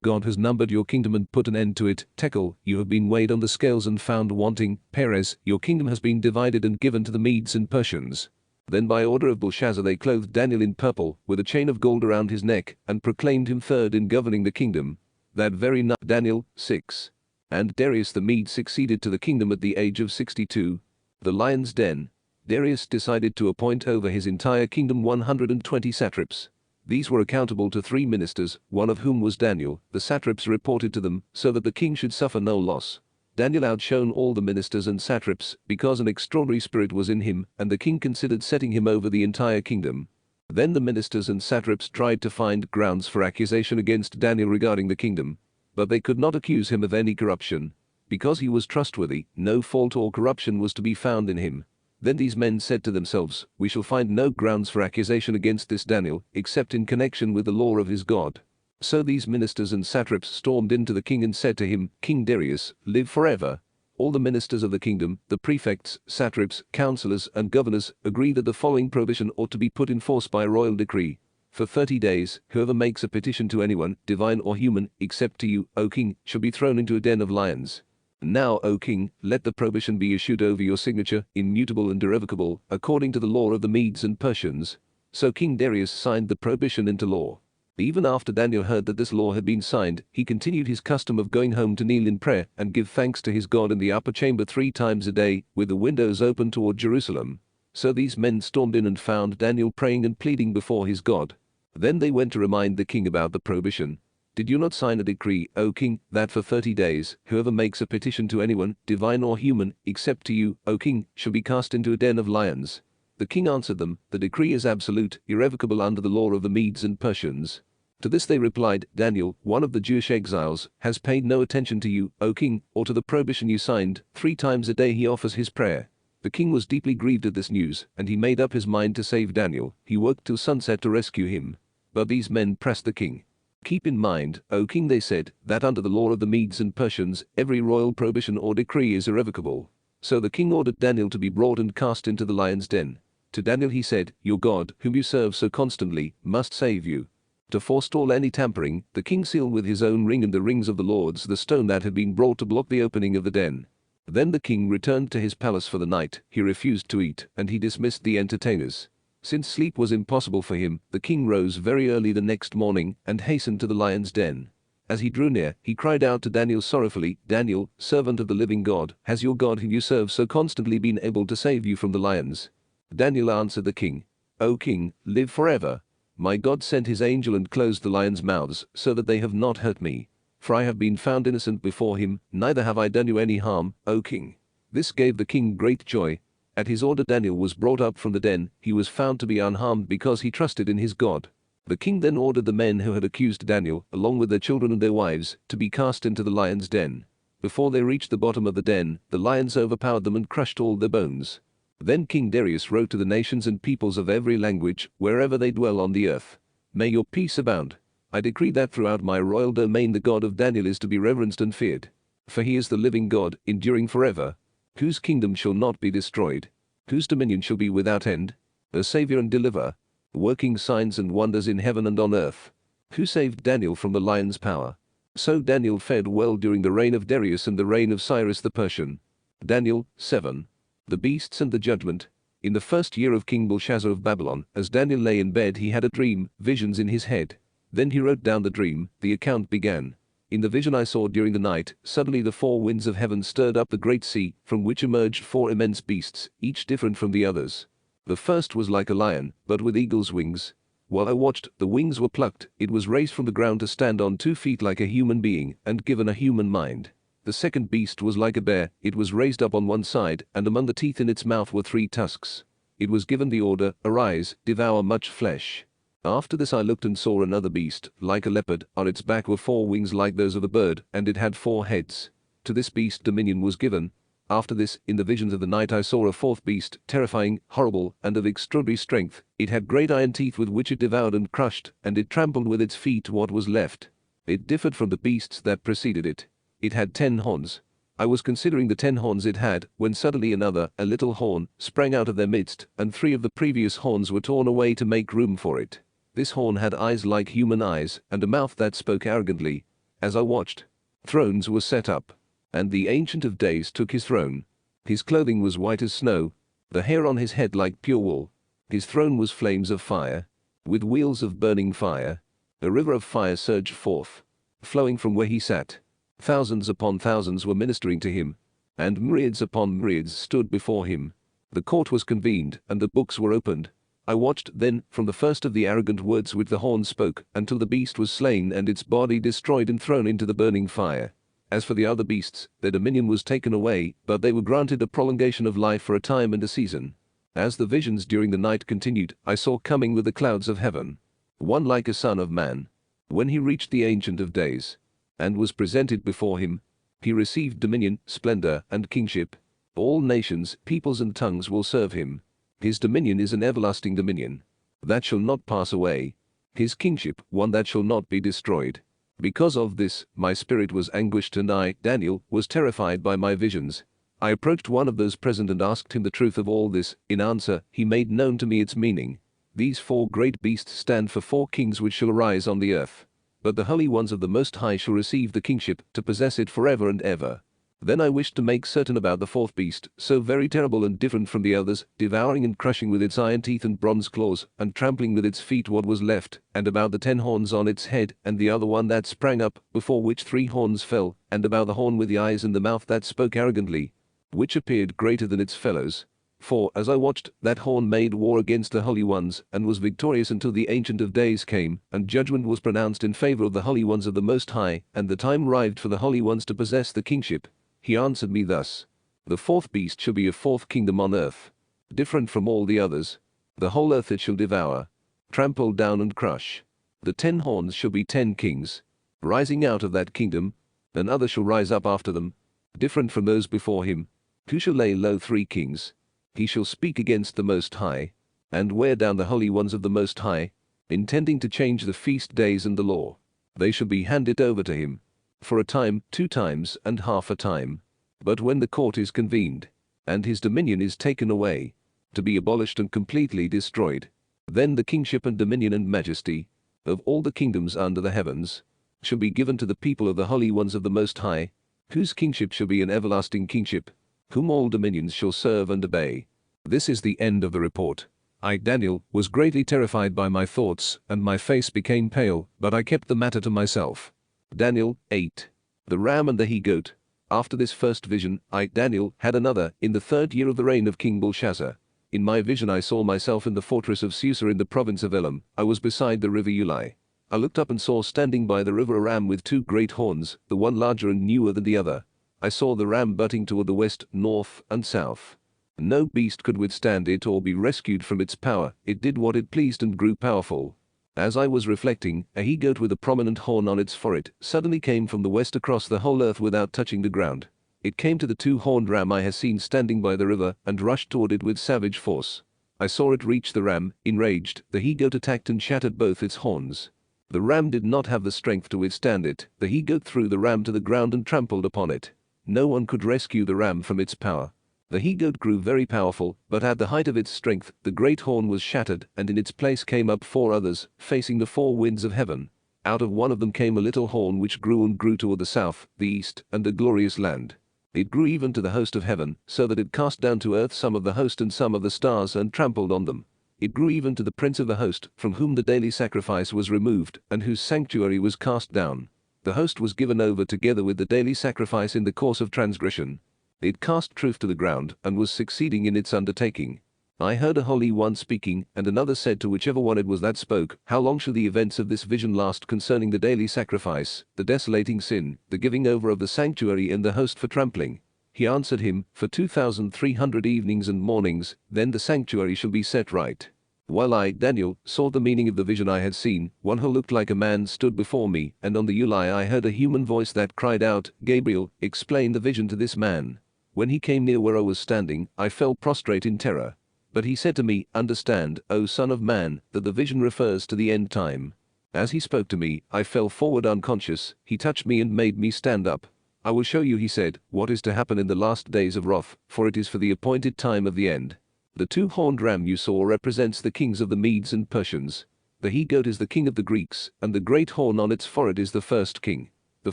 God has numbered your kingdom and put an end to it. Tekel, you have been weighed on the scales and found wanting. Peres, your kingdom has been divided and given to the Medes and Persians. Then by order of Belshazzar they clothed Daniel in purple, with a chain of gold around his neck, and proclaimed him third in governing the kingdom. That very night Daniel 6. And Darius the Mede succeeded to the kingdom at the age of 62. The lion's den. Darius decided to appoint over his entire kingdom 120 satraps. These were accountable to 3 ministers, one of whom was Daniel. The satraps reported to them, so that the king should suffer no loss. Daniel outshone all the ministers and satraps, because an extraordinary spirit was in him, and the king considered setting him over the entire kingdom. Then the ministers and satraps tried to find grounds for accusation against Daniel regarding the kingdom, but they could not accuse him of any corruption. Because he was trustworthy, no fault or corruption was to be found in him. Then these men said to themselves, "We shall find no grounds for accusation against this Daniel, except in connection with the law of his God." So these ministers and satraps stormed into the king and said to him, "King Darius, live forever." All the ministers of the kingdom, the prefects, satraps, counselors, and governors, agreed that the following prohibition ought to be put in force by royal decree. For 30 days, whoever makes a petition to anyone, divine or human, except to you, O king, shall be thrown into a den of lions. Now, O king, let the prohibition be issued over your signature, immutable and irrevocable, according to the law of the Medes and Persians. So King Darius signed the prohibition into law. Even after Daniel heard that this law had been signed, he continued his custom of going home to kneel in prayer and give thanks to his God in the upper chamber 3 times a day, with the windows open toward Jerusalem. So these men stormed in and found Daniel praying and pleading before his God. Then they went to remind the king about the prohibition. "Did you not sign a decree, O king, that for 30 days, whoever makes a petition to anyone, divine or human, except to you, O king, shall be cast into a den of lions?" The king answered them, "The decree is absolute, irrevocable under the law of the Medes and Persians." To this they replied, "Daniel, one of the Jewish exiles, has paid no attention to you, O king, or to the prohibition you signed. 3 times a day he offers his prayer." The king was deeply grieved at this news, and he made up his mind to save Daniel. He worked till sunset to rescue him. But these men pressed the king. "Keep in mind, O king," they said, "that under the law of the Medes and Persians, every royal prohibition or decree is irrevocable." So the king ordered Daniel to be brought and cast into the lion's den. To Daniel he said, "Your God, whom you serve so constantly, must save you." To forestall any tampering, the king sealed with his own ring and the rings of the lords the stone that had been brought to block the opening of the den. Then the king returned to his palace for the night. He refused to eat, and he dismissed the entertainers. Since sleep was impossible for him, the king rose very early the next morning and hastened to the lion's den. As he drew near, he cried out to Daniel sorrowfully, "Daniel, servant of the living God, has your God whom you serve so constantly been able to save you from the lions?" Daniel answered the king, "O king, live forever. My God sent his angel and closed the lions' mouths, so that they have not hurt me. For I have been found innocent before him, neither have I done you any harm, O king." This gave the king great joy. At his order Daniel was brought up from the den. He was found to be unharmed because he trusted in his God. The king then ordered the men who had accused Daniel, along with their children and their wives, to be cast into the lion's den. Before they reached the bottom of the den, the lions overpowered them and crushed all their bones. Then King Darius wrote to the nations and peoples of every language, wherever they dwell on the earth, "May your peace abound. I decree that throughout my royal domain the God of Daniel is to be reverenced and feared. For he is the living God, enduring forever, whose kingdom shall not be destroyed, whose dominion shall be without end, a Savior and deliverer, working signs and wonders in heaven and on earth, who saved Daniel from the lion's power." So Daniel fared well during the reign of Darius and the reign of Cyrus the Persian. Daniel 7. The beasts and the judgment. In the first year of King Belshazzar of Babylon, as Daniel lay in bed he had a dream, visions in his head. Then he wrote down the dream. The account began. "In the vision I saw during the night, suddenly the four winds of heaven stirred up the great sea, from which emerged four immense beasts, each different from the others. The first was like a lion, but with eagle's wings. While I watched, the wings were plucked, it was raised from the ground to stand on 2 feet like a human being, and given a human mind. The second beast was like a bear, it was raised up on one side, and among the teeth in its mouth were 3 tusks. It was given the order, 'Arise, devour much flesh.' After this I looked and saw another beast, like a leopard, on its back were 4 wings like those of a bird, and it had 4 heads. To this beast dominion was given. After this, in the visions of the night I saw a 4th beast, terrifying, horrible, and of extraordinary strength. It had great iron teeth with which it devoured and crushed, and it trampled with its feet what was left. It differed from the beasts that preceded it. It had 10 horns. I was considering the 10 horns it had, when suddenly another, a little horn, sprang out of their midst, and 3 of the previous horns were torn away to make room for it. This horn had eyes like human eyes, and a mouth that spoke arrogantly. As I watched, thrones were set up, and the Ancient of Days took his throne. His clothing was white as snow, the hair on his head like pure wool. His throne was flames of fire, with wheels of burning fire. A river of fire surged forth, flowing from where he sat. Thousands upon thousands were ministering to him, and myriads upon myriads stood before him. The court was convened, and the books were opened. I watched then, from the first of the arrogant words which the horn spoke, until the beast was slain and its body destroyed and thrown into the burning fire. As for the other beasts, their dominion was taken away, but they were granted a prolongation of life for a time and a season. As the visions during the night continued, I saw coming with the clouds of heaven one like a son of man. When he reached the Ancient of Days, and was presented before him, he received dominion, splendor, and kingship. All nations, peoples and tongues will serve him. His dominion is an everlasting dominion that shall not pass away. His kingship, one that shall not be destroyed. Because of this, my spirit was anguished and I, Daniel, was terrified by my visions. I approached one of those present and asked him the truth of all this. In answer, he made known to me its meaning. These 4 great beasts stand for 4 kings which shall arise on the earth. But the holy ones of the Most High shall receive the kingship, to possess it forever and ever. Then I wished to make certain about the 4th beast, so very terrible and different from the others, devouring and crushing with its iron teeth and bronze claws, and trampling with its feet what was left, and about the 10 horns on its head, and the other one that sprang up, before which 3 horns fell, and about the horn with the eyes and the mouth that spoke arrogantly, which appeared greater than its fellows. For, as I watched, that horn made war against the holy ones, and was victorious until the Ancient of Days came, and judgment was pronounced in favor of the holy ones of the Most High, and the time arrived for the holy ones to possess the kingship. He answered me thus: "The 4th beast shall be a 4th kingdom on earth, different from all the others. The whole earth it shall devour, trample down and crush. The 10 horns shall be 10 kings. Rising out of that kingdom, another shall rise up after them, different from those before him, who shall lay low 3 kings. He shall speak against the Most High, and wear down the holy ones of the Most High, intending to change the feast days and the law. They shall be handed over to him, for a time, 2 times, and half a time. But when the court is convened, and his dominion is taken away, to be abolished and completely destroyed, then the kingship and dominion and majesty of all the kingdoms under the heavens shall be given to the people of the holy ones of the Most High, whose kingship shall be an everlasting kingship, whom all dominions shall serve and obey." This is the end of the report. I, Daniel, was greatly terrified by my thoughts, and my face became pale, but I kept the matter to myself. Daniel 8. The ram and the he-goat. After this first vision, I, Daniel, had another, in the 3rd year of the reign of King Belshazzar. In my vision I saw myself in the fortress of Susa in the province of Elam. I was beside the river Ulai. I looked up and saw standing by the river a ram with 2 great horns, the one larger and newer than the other. I saw the ram butting toward the west, north, and south. No beast could withstand it or be rescued from its power. It did what it pleased and grew powerful. As I was reflecting, a he-goat with a prominent horn on its forehead suddenly came from the west across the whole earth without touching the ground. It came to the two-horned ram I had seen standing by the river and rushed toward it with savage force. I saw it reach the ram. Enraged, the he-goat attacked and shattered both its horns. The ram did not have the strength to withstand it. The he-goat threw the ram to the ground and trampled upon it. No one could rescue the ram from its power. The he-goat grew very powerful, but at the height of its strength, the great horn was shattered, and in its place came up 4 others, facing the 4 winds of heaven. Out of one of them came a little horn which grew and grew toward the south, the east, and the glorious land. It grew even to the host of heaven, so that it cast down to earth some of the host and some of the stars and trampled on them. It grew even to the prince of the host, from whom the daily sacrifice was removed, and whose sanctuary was cast down. The host was given over together with the daily sacrifice in the course of transgression. It cast truth to the ground, and was succeeding in its undertaking. I heard a holy one speaking, and another said to whichever one it was that spoke, "How long shall the events of this vision last concerning the daily sacrifice, the desolating sin, the giving over of the sanctuary and the host for trampling?" He answered him, "For 2,300 evenings and mornings, then the sanctuary shall be set right." While I, Daniel, saw the meaning of the vision I had seen, one who looked like a man stood before me, and on the Uli I heard a human voice that cried out, "Gabriel, explain the vision to this man." When he came near where I was standing, I fell prostrate in terror. But he said to me, "Understand, O son of man, that the vision refers to the end time." As he spoke to me, I fell forward unconscious. He touched me and made me stand up. "I will show you," he said, "what is to happen in the last days of wrath, for it is for the appointed time of the end." The two-horned ram you saw represents the kings of the Medes and Persians. The he-goat is the king of the Greeks, and the great horn on its forehead is the first king. The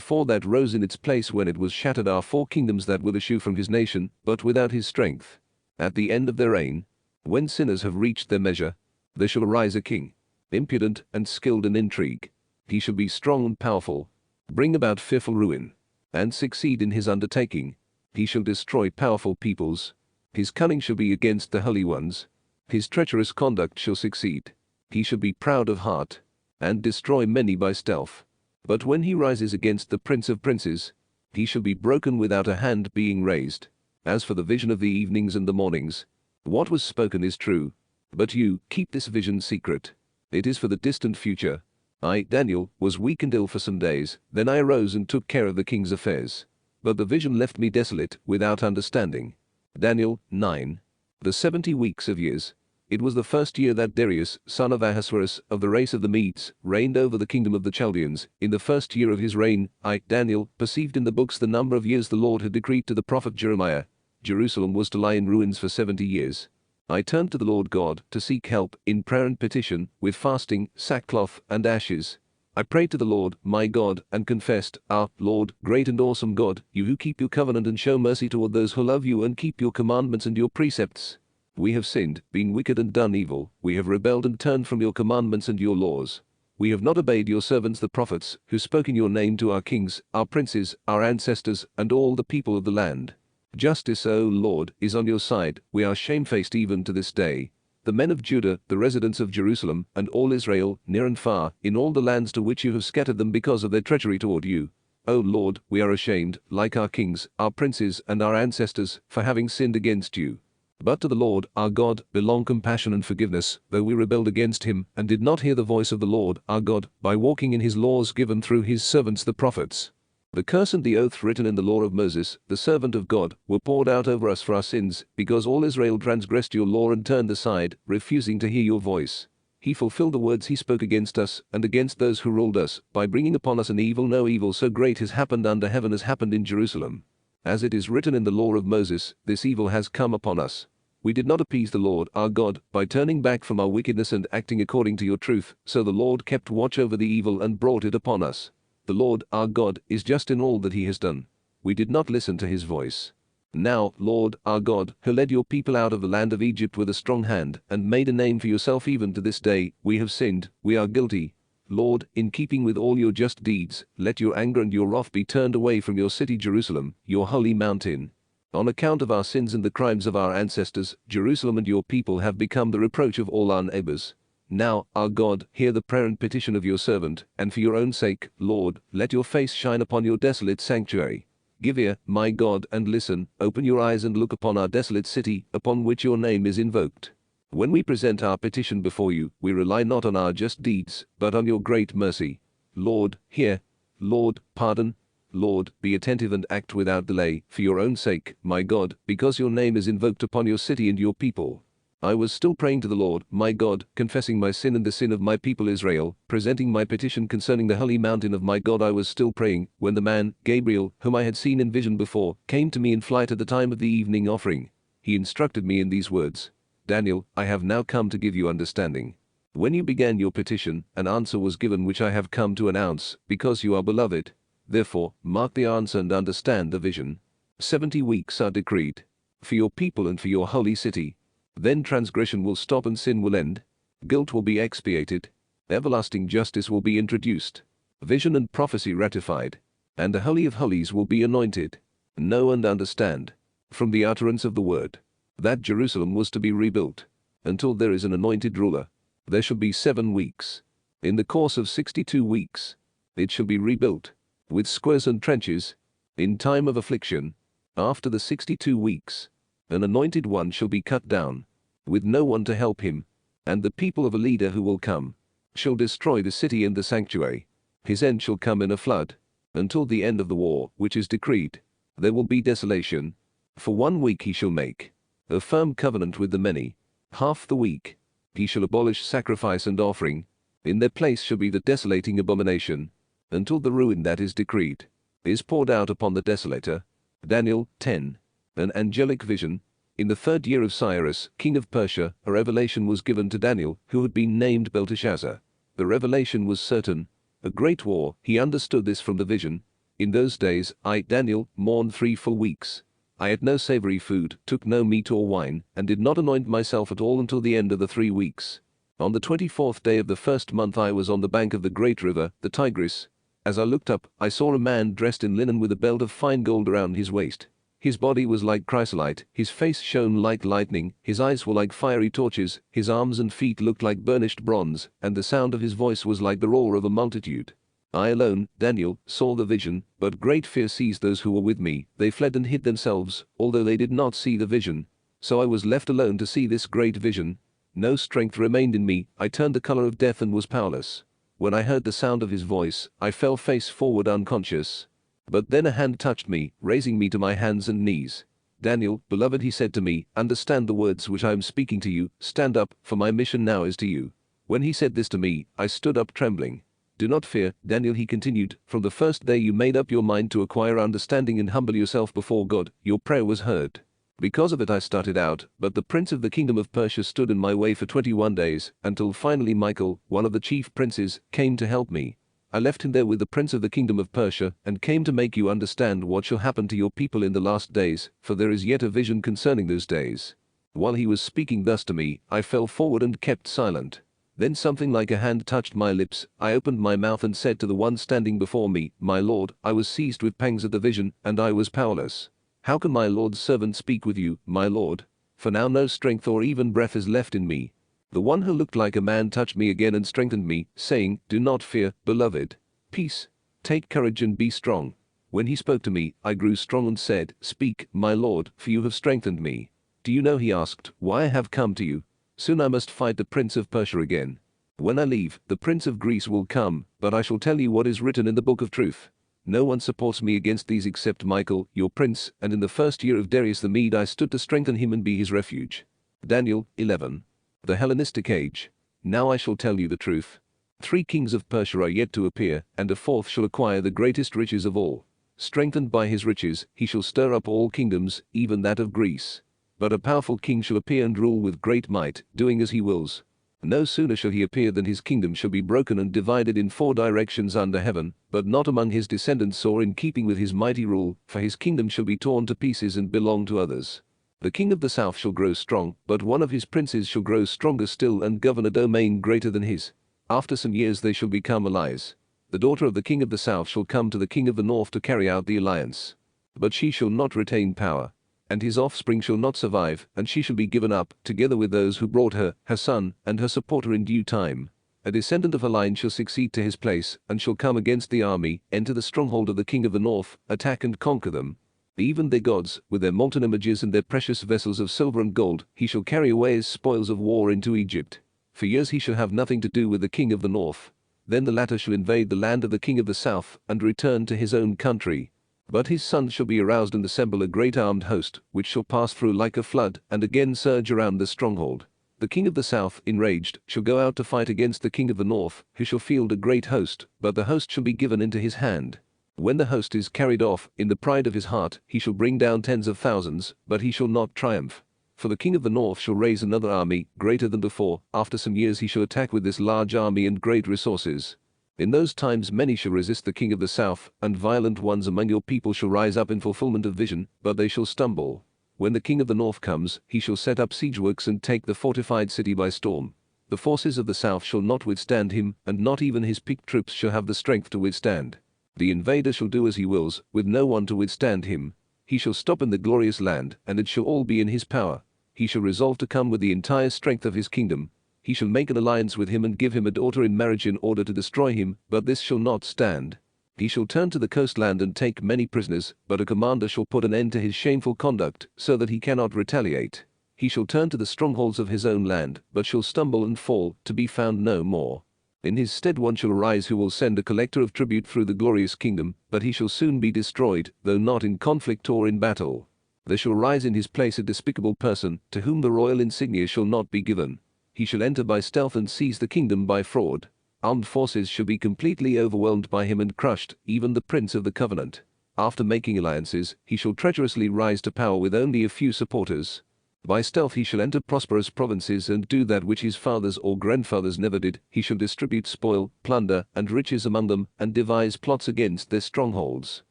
4 that rose in its place when it was shattered are 4 kingdoms that will issue from his nation, but without his strength. At the end of their reign, when sinners have reached their measure, there shall arise a king, impudent and skilled in intrigue. He shall be strong and powerful, bring about fearful ruin, and succeed in his undertaking. He shall destroy powerful peoples. His cunning shall be against the holy ones. His treacherous conduct shall succeed. He shall be proud of heart, and destroy many by stealth. But when he rises against the prince of princes, he shall be broken without a hand being raised. As for the vision of the evenings and the mornings, what was spoken is true. But you, keep this vision secret. It is for the distant future. I, Daniel, was weak and ill for some days, then I arose and took care of the king's affairs. But the vision left me desolate, without understanding. Daniel 9. The 70 weeks of years. It was the first year that Darius, son of Ahasuerus, of the race of the Medes, reigned over the kingdom of the Chaldeans. In the first year of his reign, I, Daniel, perceived in the books the number of years the Lord had decreed to the prophet Jeremiah. Jerusalem was to lie in ruins for 70 years. I turned to the Lord God to seek help in prayer and petition, with fasting, sackcloth, and ashes. I prayed to the Lord, my God, and confessed, "Ah, Lord, great and awesome God, you who keep your covenant and show mercy toward those who love you and keep your commandments and your precepts. We have sinned, being wicked and done evil. We have rebelled and turned from your commandments and your laws. We have not obeyed your servants the prophets, who spoke in your name to our kings, our princes, our ancestors, and all the people of the land. Justice, O Lord, is on your side. We are shamefaced even to this day. The men of Judah, the residents of Jerusalem, and all Israel, near and far, in all the lands to which you have scattered them because of their treachery toward you. O Lord, we are ashamed, like our kings, our princes, and our ancestors, for having sinned against you. But to the Lord, our God, belong compassion and forgiveness, though we rebelled against him, and did not hear the voice of the Lord, our God, by walking in his laws given through his servants the prophets. The curse and the oath written in the law of Moses, the servant of God, were poured out over us for our sins, because all Israel transgressed your law and turned aside, refusing to hear your voice. He fulfilled the words he spoke against us, and against those who ruled us, by bringing upon us an evil. No evil so great has happened under heaven as happened in Jerusalem. As it is written in the law of Moses, this evil has come upon us. We did not appease the Lord, our God, by turning back from our wickedness and acting according to your truth, so the Lord kept watch over the evil and brought it upon us. The Lord, our God, is just in all that he has done. We did not listen to his voice. Now, Lord, our God, who led your people out of the land of Egypt with a strong hand, and made a name for yourself even to this day, we have sinned, we are guilty. Lord, in keeping with all your just deeds, let your anger and your wrath be turned away from your city Jerusalem, your holy mountain. On account of our sins and the crimes of our ancestors, Jerusalem and your people have become the reproach of all our neighbors. Now, our God, hear the prayer and petition of your servant, and for your own sake, Lord, let your face shine upon your desolate sanctuary. Give ear, my God, and listen, open your eyes and look upon our desolate city, upon which your name is invoked. When we present our petition before you, we rely not on our just deeds, but on your great mercy. Lord, hear. Lord, pardon. Lord, be attentive and act without delay, for your own sake, my God, because your name is invoked upon your city and your people. I was still praying to the Lord, my God, confessing my sin and the sin of my people Israel, presenting my petition concerning the holy mountain of my God. I was still praying, when the man, Gabriel, whom I had seen in vision before, came to me in flight at the time of the evening offering. He instructed me in these words: Daniel, I have now come to give you understanding. When you began your petition, an answer was given which I have come to announce, because you are beloved. Therefore, mark the answer and understand the vision. 70 weeks are decreed for your people and for your holy city. Then transgression will stop and sin will end. Guilt will be expiated. Everlasting justice will be introduced. Vision and prophecy ratified. And the Holy of Holies will be anointed. Know and understand, from the utterance of the word, that Jerusalem was to be rebuilt. Until there is an anointed ruler, there shall be 7 weeks. In the course of 62 weeks, it shall be rebuilt, with squares and trenches, in time of affliction. After the 62 weeks, an anointed one shall be cut down, with no one to help him, and the people of a leader who will come shall destroy the city and the sanctuary. His end shall come in a flood. Until the end of the war which is decreed, there will be desolation. For 1 week he shall make a firm covenant with the many. Half the week he shall abolish sacrifice and offering. In their place shall be the desolating abomination, until the ruin that is decreed is poured out upon the desolator. Daniel 10. An angelic vision. In the 3rd year of Cyrus, king of Persia, a revelation was given to Daniel, who had been named Belteshazzar. The revelation was certain. A great war. He understood this from the vision. In those days, I, Daniel, mourned 3 full weeks. I ate no savory food, took no meat or wine, and did not anoint myself at all until the end of the 3 weeks. On the 24th day of the 1st month I was on the bank of the great river, the Tigris. As I looked up, I saw a man dressed in linen with a belt of fine gold around his waist. His body was like chrysolite, his face shone like lightning, his eyes were like fiery torches, his arms and feet looked like burnished bronze, and the sound of his voice was like the roar of a multitude. I alone, Daniel, saw the vision, but great fear seized those who were with me. They fled and hid themselves, although they did not see the vision. So I was left alone to see this great vision. No strength remained in me, I turned the color of death and was powerless. When I heard the sound of his voice, I fell face forward unconscious. But then a hand touched me, raising me to my hands and knees. Daniel, beloved, he said to me, understand the words which I am speaking to you, stand up, for my mission now is to you. When he said this to me, I stood up trembling. Do not fear, Daniel, he continued, from the first day you made up your mind to acquire understanding and humble yourself before God, your prayer was heard. Because of it I started out, but the prince of the kingdom of Persia stood in my way for 21 days, until finally Michael, one of the chief princes, came to help me. I left him there with the prince of the kingdom of Persia, and came to make you understand what shall happen to your people in the last days, for there is yet a vision concerning those days. While he was speaking thus to me, I fell forward and kept silent. Then something like a hand touched my lips. I opened my mouth and said to the one standing before me, my lord, I was seized with pangs at the vision, and I was powerless. How can my lord's servant speak with you, my lord? For now no strength or even breath is left in me. The one who looked like a man touched me again and strengthened me, saying, do not fear, beloved. Peace. Take courage and be strong. When he spoke to me, I grew strong and said, speak, my lord, for you have strengthened me. Do you know, he asked, why I have come to you? Soon I must fight the prince of Persia again. When I leave, the prince of Greece will come, but I shall tell you what is written in the book of truth. No one supports me against these except Michael, your prince, and in the 1st year of Darius the Mede I stood to strengthen him and be his refuge. Daniel 11. The Hellenistic age. Now I shall tell you the truth. 3 kings of Persia are yet to appear, and a 4th shall acquire the greatest riches of all. Strengthened by his riches, he shall stir up all kingdoms, even that of Greece. But a powerful king shall appear and rule with great might, doing as he wills. No sooner shall he appear than his kingdom shall be broken and divided in 4 directions under heaven, but not among his descendants or in keeping with his mighty rule, for his kingdom shall be torn to pieces and belong to others. The king of the south shall grow strong, but one of his princes shall grow stronger still and govern a domain greater than his. After some years they shall become allies. The daughter of the king of the south shall come to the king of the north to carry out the alliance. But she shall not retain power, and his offspring shall not survive, and she shall be given up, together with those who brought her, her son, and her supporter in due time. A descendant of her line shall succeed to his place, and shall come against the army, enter the stronghold of the king of the north, attack and conquer them. Even their gods, with their molten images and their precious vessels of silver and gold, he shall carry away as spoils of war into Egypt. For years he shall have nothing to do with the king of the north. Then the latter shall invade the land of the king of the south, and return to his own country. But his sons shall be aroused and assemble a great armed host, which shall pass through like a flood, and again surge around the stronghold. The king of the south, enraged, shall go out to fight against the king of the north, who shall field a great host, but the host shall be given into his hand. When the host is carried off, in the pride of his heart, he shall bring down tens of thousands, but he shall not triumph. For the king of the north shall raise another army, greater than before. After some years he shall attack with this large army and great resources. In those times many shall resist the king of the south, and violent ones among your people shall rise up in fulfillment of vision, but they shall stumble. When the king of the north comes, he shall set up siege works and take the fortified city by storm. The forces of the south shall not withstand him, and not even his picked troops shall have the strength to withstand. The invader shall do as he wills, with no one to withstand him. He shall stop in the glorious land, and it shall all be in his power. He shall resolve to come with the entire strength of his kingdom. He shall make an alliance with him and give him a daughter in marriage in order to destroy him, but this shall not stand. He shall turn to the coastland and take many prisoners, but a commander shall put an end to his shameful conduct, so that he cannot retaliate. He shall turn to the strongholds of his own land, but shall stumble and fall, to be found no more. In his stead one shall arise who will send a collector of tribute through the glorious kingdom, but he shall soon be destroyed, though not in conflict or in battle. There shall rise in his place a despicable person, to whom the royal insignia shall not be given. He shall enter by stealth and seize the kingdom by fraud. Armed forces shall be completely overwhelmed by him and crushed, even the prince of the covenant. After making alliances, he shall treacherously rise to power with only a few supporters. By stealth he shall enter prosperous provinces and do that which his fathers or grandfathers never did. He shall distribute spoil, plunder, and riches among them, and devise plots against their strongholds.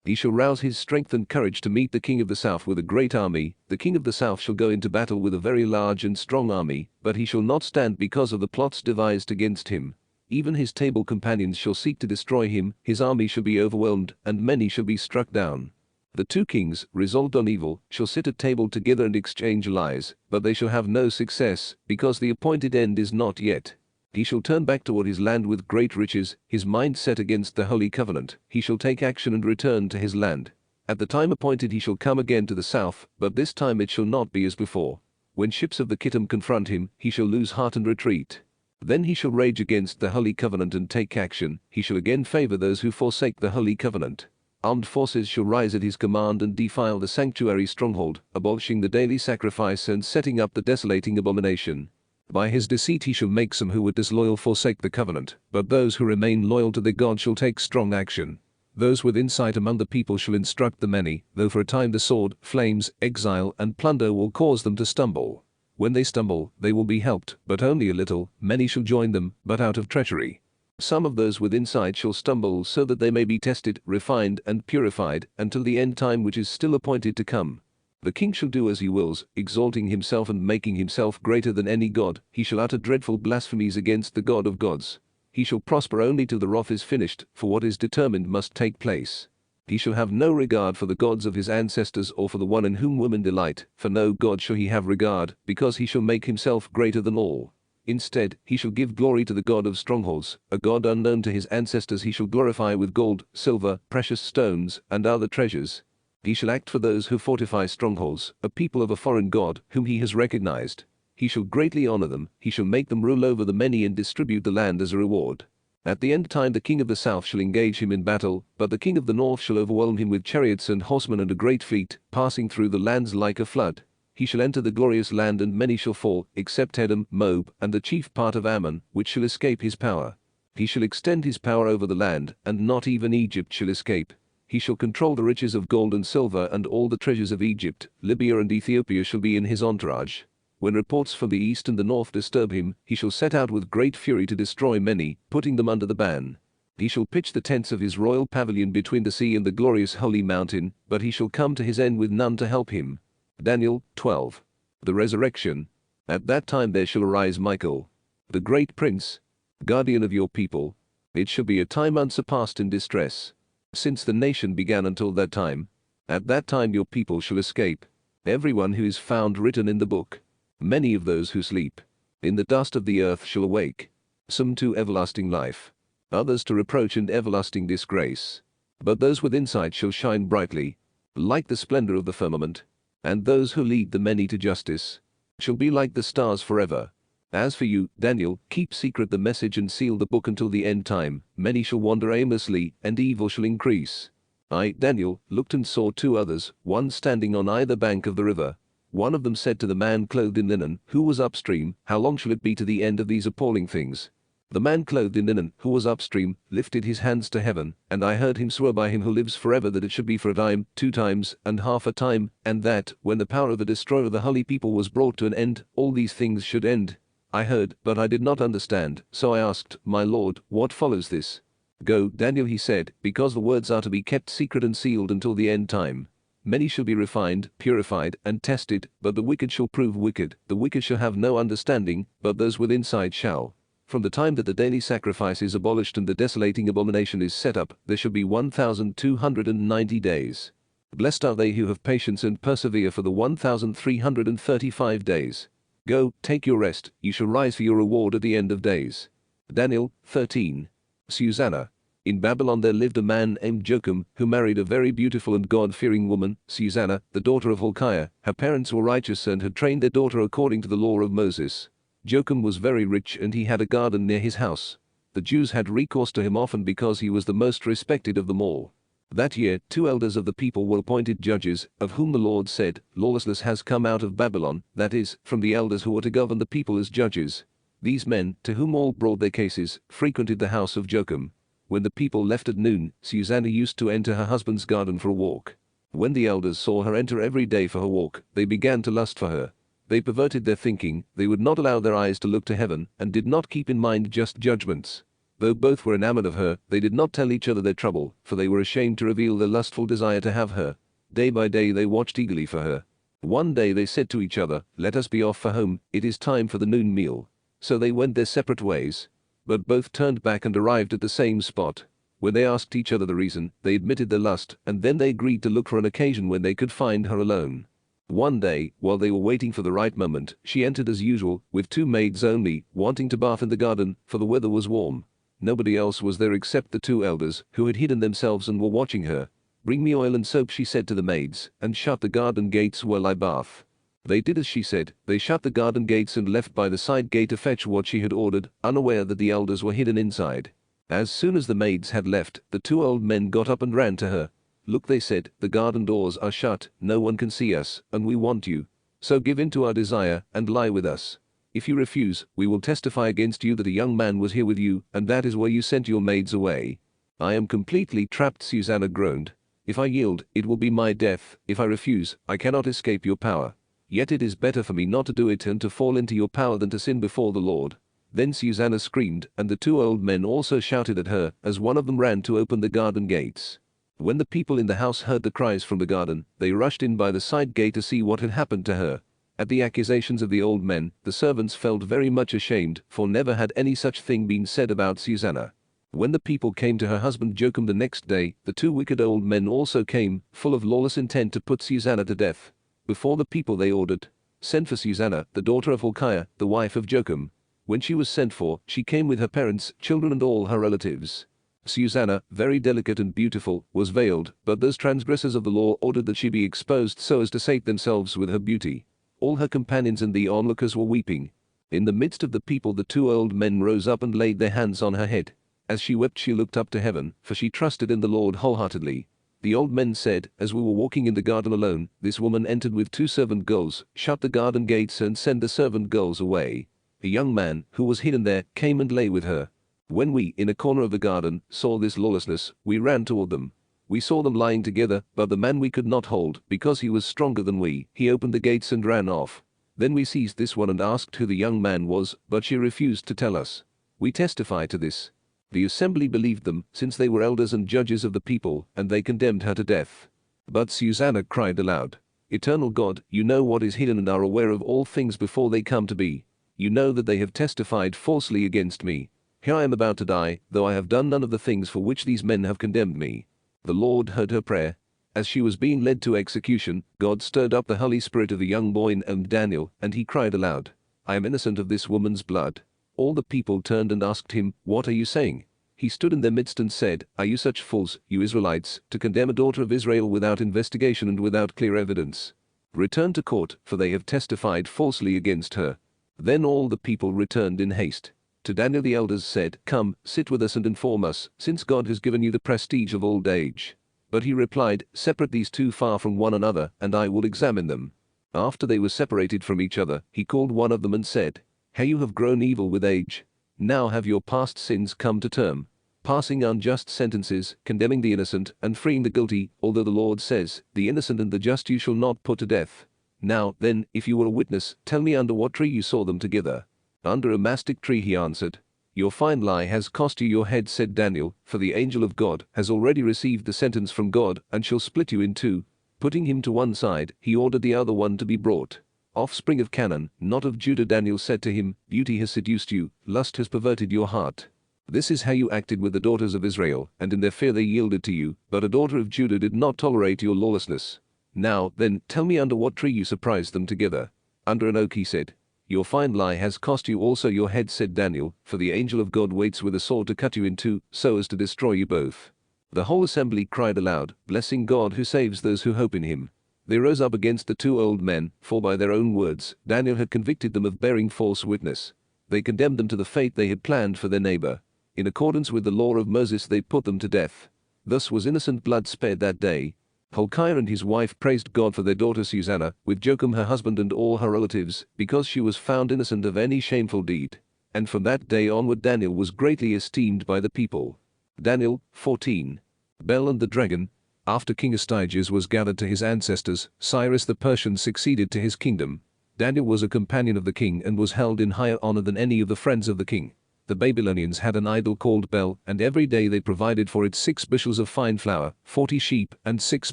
He shall rouse his strength and courage to meet the king of the south with a great army. The king of the south shall go into battle with a very large and strong army, but he shall not stand because of the plots devised against him. Even his table companions shall seek to destroy him. His army shall be overwhelmed, and many shall be struck down. The two kings, resolved on evil, shall sit at table together and exchange lies, but they shall have no success, because the appointed end is not yet. He shall turn back toward his land with great riches, his mind set against the holy covenant. He shall take action and return to his land. At the time appointed he shall come again to the south, but this time it shall not be as before. When ships of the Kittim confront him, he shall lose heart and retreat. Then he shall rage against the holy covenant and take action. He shall again favor those who forsake the holy covenant. Armed forces shall rise at his command and defile the sanctuary stronghold, abolishing the daily sacrifice and setting up the desolating abomination. By his deceit he shall make some who were disloyal forsake the covenant, but those who remain loyal to their God shall take strong action. Those with insight among the people shall instruct the many, though for a time the sword, flames, exile, and plunder will cause them to stumble. When they stumble, they will be helped, but only a little. Many shall join them, but out of treachery. Some of those with insight shall stumble so that they may be tested, refined, and purified, until the end time which is still appointed to come. The king shall do as he wills, exalting himself and making himself greater than any god. He shall utter dreadful blasphemies against the God of gods. He shall prosper only till the wrath is finished, for what is determined must take place. He shall have no regard for the gods of his ancestors or for the one in whom women delight, for no god shall he have regard, because he shall make himself greater than all. Instead, he shall give glory to the God of strongholds, a God unknown to his ancestors. He shall glorify with gold, silver, precious stones, and other treasures. He shall act for those who fortify strongholds, a people of a foreign God, whom he has recognized. He shall greatly honor them. He shall make them rule over the many and distribute the land as a reward. At the end time the king of the south shall engage him in battle, but the king of the north shall overwhelm him with chariots and horsemen and a great fleet, passing through the lands like a flood. He shall enter the glorious land, and many shall fall, except Edom, Moab, and the chief part of Ammon, which shall escape his power. He shall extend his power over the land, and not even Egypt shall escape. He shall control the riches of gold and silver and all the treasures of Egypt. Libya and Ethiopia shall be in his entourage. When reports from the east and the north disturb him, he shall set out with great fury to destroy many, putting them under the ban. He shall pitch the tents of his royal pavilion between the sea and the glorious holy mountain, but he shall come to his end with none to help him. Daniel 12. The resurrection. At that time there shall arise Michael, the great prince, guardian of your people. It shall be a time unsurpassed in distress, since the nation began until that time. At that time your people shall escape, everyone who is found written in the book. Many of those who sleep in the dust of the earth shall awake, some to everlasting life, others to reproach and everlasting disgrace. But those with insight shall shine brightly, like the splendor of the firmament, and those who lead the many to justice shall be like the stars forever. As for you, Daniel, keep secret the message and seal the book until the end time. Many shall wander aimlessly, and evil shall increase. I, Daniel, looked and saw two others, one standing on either bank of the river. One of them said to the man clothed in linen, who was upstream, How long shall it be to the end of these appalling things? The man clothed in linen, who was upstream, lifted his hands to heaven, and I heard him swear by him who lives forever that it should be for a time, 2 times, and half a time, and that, when the power of the destroyer of the holy people was brought to an end, all these things should end. I heard, but I did not understand, so I asked, My Lord, what follows this? Go, Daniel, he said, because the words are to be kept secret and sealed until the end time. Many shall be refined, purified, and tested, but the wicked shall prove wicked. The wicked shall have no understanding, but those with insight shall. From the time that the daily sacrifice is abolished and the desolating abomination is set up, there shall be 1,290 days. Blessed are they who have patience and persevere for the 1,335 days. Go, take your rest, you shall rise for your reward at the end of days. Daniel 13. Susanna. In Babylon there lived a man named Joachim, who married a very beautiful and God-fearing woman, Susanna, the daughter of Hilkiah. Her parents were righteous and had trained their daughter according to the law of Moses. Joachim was very rich and he had a garden near his house. The Jews had recourse to him often because he was the most respected of them all. That year 2 elders of the people were appointed judges, of whom the Lord said, Lawlessness has come out of Babylon, that is, from the elders who were to govern the people as judges. These men, to whom all brought their cases, frequented the house of Joachim. When the people left at noon, Susanna used to enter her husband's garden for a walk. When the elders saw her enter every day for her walk, they began to lust for her. They perverted their thinking, they would not allow their eyes to look to heaven, and did not keep in mind just judgments. Though both were enamored of her, they did not tell each other their trouble, for they were ashamed to reveal their lustful desire to have her. Day by day they watched eagerly for her. One day they said to each other, Let us be off for home, it is time for the noon meal. So they went their separate ways. But both turned back and arrived at the same spot. When they asked each other the reason, they admitted their lust, and then they agreed to look for an occasion when they could find her alone. One day, while they were waiting for the right moment, she entered as usual, with 2 maids only, wanting to bath in the garden, for the weather was warm. Nobody else was there except the 2 elders, who had hidden themselves and were watching her. Bring me oil and soap, she said to the maids, and shut the garden gates while I bath. They did as she said. They shut the garden gates and left by the side gate to fetch what she had ordered, unaware that the elders were hidden inside. As soon as the maids had left, the 2 old men got up and ran to her. Look, they said, the garden doors are shut, no one can see us, and we want you. So give in to our desire, and lie with us. If you refuse, we will testify against you that a young man was here with you, and that is why you sent your maids away. I am completely trapped, Susanna groaned. If I yield, it will be my death. If I refuse, I cannot escape your power. Yet it is better for me not to do it and to fall into your power than to sin before the Lord. Then Susanna screamed, and the 2 old men also shouted at her, as one of them ran to open the garden gates. When the people in the house heard the cries from the garden, they rushed in by the side gate to see what had happened to her. At the accusations of the old men, the servants felt very much ashamed, for never had any such thing been said about Susanna. When the people came to her husband Joachim the next day, the 2 wicked old men also came, full of lawless intent to put Susanna to death. Before the people they ordered, Send for Susanna, the daughter of Hilkiah, the wife of Joachim. When she was sent for, she came with her parents, children and all her relatives. Susanna, very delicate and beautiful, was veiled, but those transgressors of the law ordered that she be exposed so as to sate themselves with her beauty. All her companions and the onlookers were weeping. In the midst of the people the 2 old men rose up and laid their hands on her head. As she wept she looked up to heaven, for she trusted in the Lord wholeheartedly. The old men said, As we were walking in the garden alone, this woman entered with 2 servant girls, shut the garden gates and sent the servant girls away. A young man, who was hidden there, came and lay with her. When we, in a corner of the garden, saw this lawlessness, we ran toward them. We saw them lying together, but the man we could not hold, because he was stronger than we. He opened the gates and ran off. Then we seized this one and asked who the young man was, but she refused to tell us. We testify to this. The assembly believed them, since they were elders and judges of the people, and they condemned her to death. But Susanna cried aloud, Eternal God, you know what is hidden and are aware of all things before they come to be. You know that they have testified falsely against me. Here I am about to die, though I have done none of the things for which these men have condemned me. The Lord heard her prayer. As she was being led to execution, God stirred up the Holy Spirit of the young boy named Daniel, and he cried aloud, I am innocent of this woman's blood. All the people turned and asked him, What are you saying? He stood in their midst and said, Are you such fools, you Israelites, to condemn a daughter of Israel without investigation and without clear evidence? Return to court, for they have testified falsely against her. Then all the people returned in haste. To Daniel the elders said, "Come, sit with us and inform us, since God has given you the prestige of old age." But he replied, "Separate these two far from one another, and I will examine them." After they were separated from each other, he called one of them and said, "How you have grown evil with age. Now have your past sins come to term, passing unjust sentences, condemning the innocent, and freeing the guilty, although the Lord says, 'The innocent and the just you shall not put to death.' Now, then, if you were a witness, tell me under what tree you saw them together." "Under a mastic tree," he answered. "Your fine lie has cost you your head," said Daniel, "for the angel of God has already received the sentence from God, and shall split you in two." Putting him to one side, he ordered the other one to be brought. "Offspring of Canaan, not of Judah," Daniel said to him, "beauty has seduced you, lust has perverted your heart. This is how you acted with the daughters of Israel, and in their fear they yielded to you, but a daughter of Judah did not tolerate your lawlessness. Now, then, tell me under what tree you surprised them together." "Under an oak," he said. "Your fine lie has cost you also your head," said Daniel, "for the angel of God waits with a sword to cut you in two, so as to destroy you both." The whole assembly cried aloud, blessing God who saves those who hope in him. They rose up against the two old men, for by their own words, Daniel had convicted them of bearing false witness. They condemned them to the fate they had planned for their neighbor. In accordance with the law of Moses they put them to death. Thus was innocent blood spared that day. Hilkiah and his wife praised God for their daughter Susanna, with Joachim her husband and all her relatives, because she was found innocent of any shameful deed. And from that day onward Daniel was greatly esteemed by the people. Daniel 14. Bel and the dragon. After King Astyages was gathered to his ancestors, Cyrus the Persian succeeded to his kingdom. Daniel was a companion of the king and was held in higher honor than any of the friends of the king. The Babylonians had an idol called Bel, and every day they provided for it 6 bushels of fine flour, 40 sheep, and 6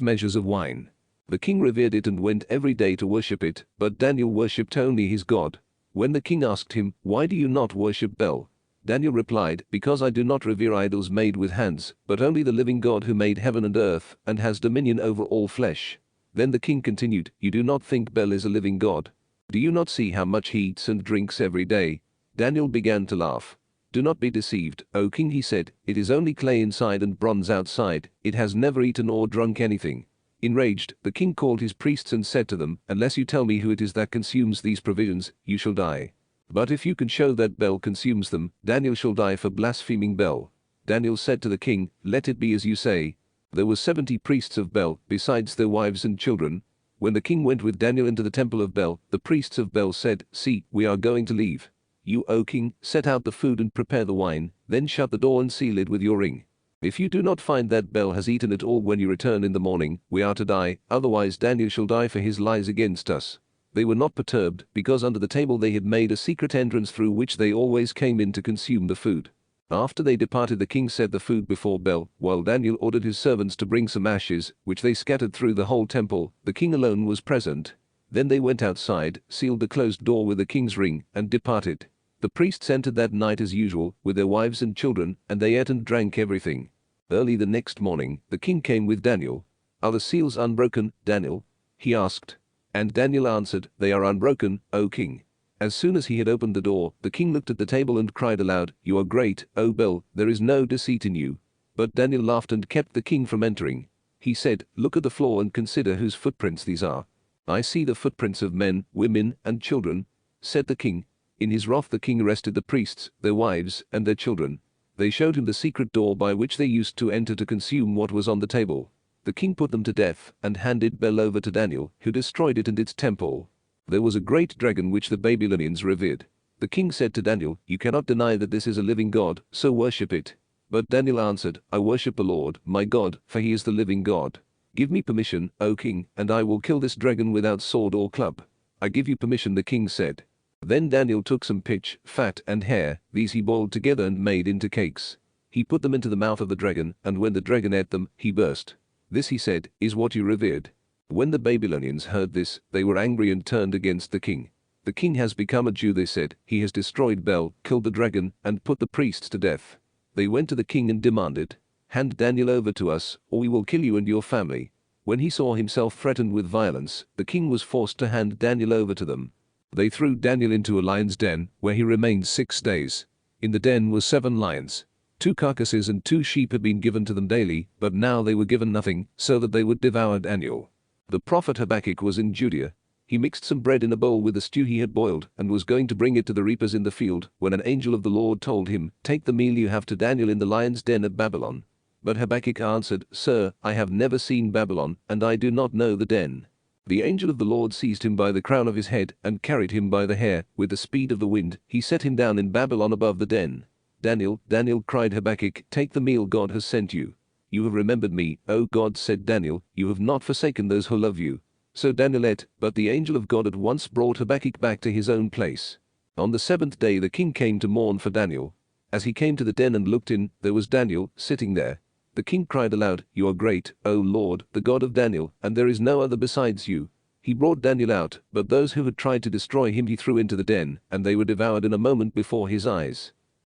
measures of wine. The king revered it and went every day to worship it, but Daniel worshipped only his God. When the king asked him, "Why do you not worship Bel?" Daniel replied, "Because I do not revere idols made with hands, but only the living God who made heaven and earth, and has dominion over all flesh." Then the king continued, "You do not think Bel is a living God? Do you not see how much he eats and drinks every day?" Daniel began to laugh. "Do not be deceived, O king," he said, "it is only clay inside and bronze outside, it has never eaten or drunk anything." Enraged, the king called his priests and said to them, "Unless you tell me who it is that consumes these provisions, you shall die. But if you can show that Bel consumes them, Daniel shall die for blaspheming Bel." Daniel said to the king, "Let it be as you say." There were 70 priests of Bel, besides their wives and children. When the king went with Daniel into the temple of Bel, the priests of Bel said, "See, we are going to leave. You, O king, set out the food and prepare the wine, then shut the door and seal it with your ring. If you do not find that Bel has eaten it all when you return in the morning, we are to die, otherwise Daniel shall die for his lies against us." They were not perturbed, because under the table they had made a secret entrance through which they always came in to consume the food. After they departed, the king set the food before Bel, while Daniel ordered his servants to bring some ashes, which they scattered through the whole temple. The king alone was present. Then they went outside, sealed the closed door with the king's ring, and departed. The priests entered that night as usual, with their wives and children, and they ate and drank everything. Early the next morning, the king came with Daniel. "Are the seals unbroken, Daniel?" he asked. And Daniel answered, "They are unbroken, O king." As soon as he had opened the door, the king looked at the table and cried aloud, "You are great, O Bel, there is no deceit in you." But Daniel laughed and kept the king from entering. He said, "Look at the floor and consider whose footprints these are." "I see the footprints of men, women, and children," said the king. In his wrath the king arrested the priests, their wives, and their children. They showed him the secret door by which they used to enter to consume what was on the table. The king put them to death, and handed Bel over to Daniel, who destroyed it and its temple. There was a great dragon which the Babylonians revered. The king said to Daniel, "You cannot deny that this is a living God, so worship it." But Daniel answered, "I worship the Lord, my God, for he is the living God. Give me permission, O king, and I will kill this dragon without sword or club." "I give you permission," the king said. Then Daniel took some pitch, fat, and hair. These he boiled together and made into cakes. He put them into the mouth of the dragon, and when the dragon ate them, he burst. "This," he said, "is what you revered." When the Babylonians heard this, they were angry and turned against the king. "The king has become a Jew," they said. "He has destroyed Bel, killed the dragon, and put the priests to death." They went to the king and demanded, "Hand Daniel over to us, or we will kill you and your family." When he saw himself threatened with violence, the king was forced to hand Daniel over to them. They threw Daniel into a lion's den, where he remained 6 days. In the den were 7 lions. 2 carcasses and 2 sheep had been given to them daily, but now they were given nothing, so that they would devour Daniel. The prophet Habakkuk was in Judea. He mixed some bread in a bowl with the stew he had boiled and was going to bring it to the reapers in the field when an angel of the Lord told him, "Take the meal you have to Daniel in the lion's den at Babylon." But Habakkuk answered, "Sir, I have never seen Babylon, and I do not know the den." The angel of the Lord seized him by the crown of his head and carried him by the hair. With the speed of the wind, he set him down in Babylon above the den. "Daniel, Daniel," cried Habakkuk, "take the meal God has sent you." "You have remembered me, O God," said Daniel. "You have not forsaken those who love you." So Daniel ate, but the angel of God at once brought Habakkuk back to his own place. On the 7th day the king came to mourn for Daniel. As he came to the den and looked in, there was Daniel, sitting there. The king cried aloud, "You are great, O Lord, the God of Daniel, and there is no other besides you." He brought Daniel out, but those who had tried to destroy him he threw into the den, and they were devoured in a moment before his eyes.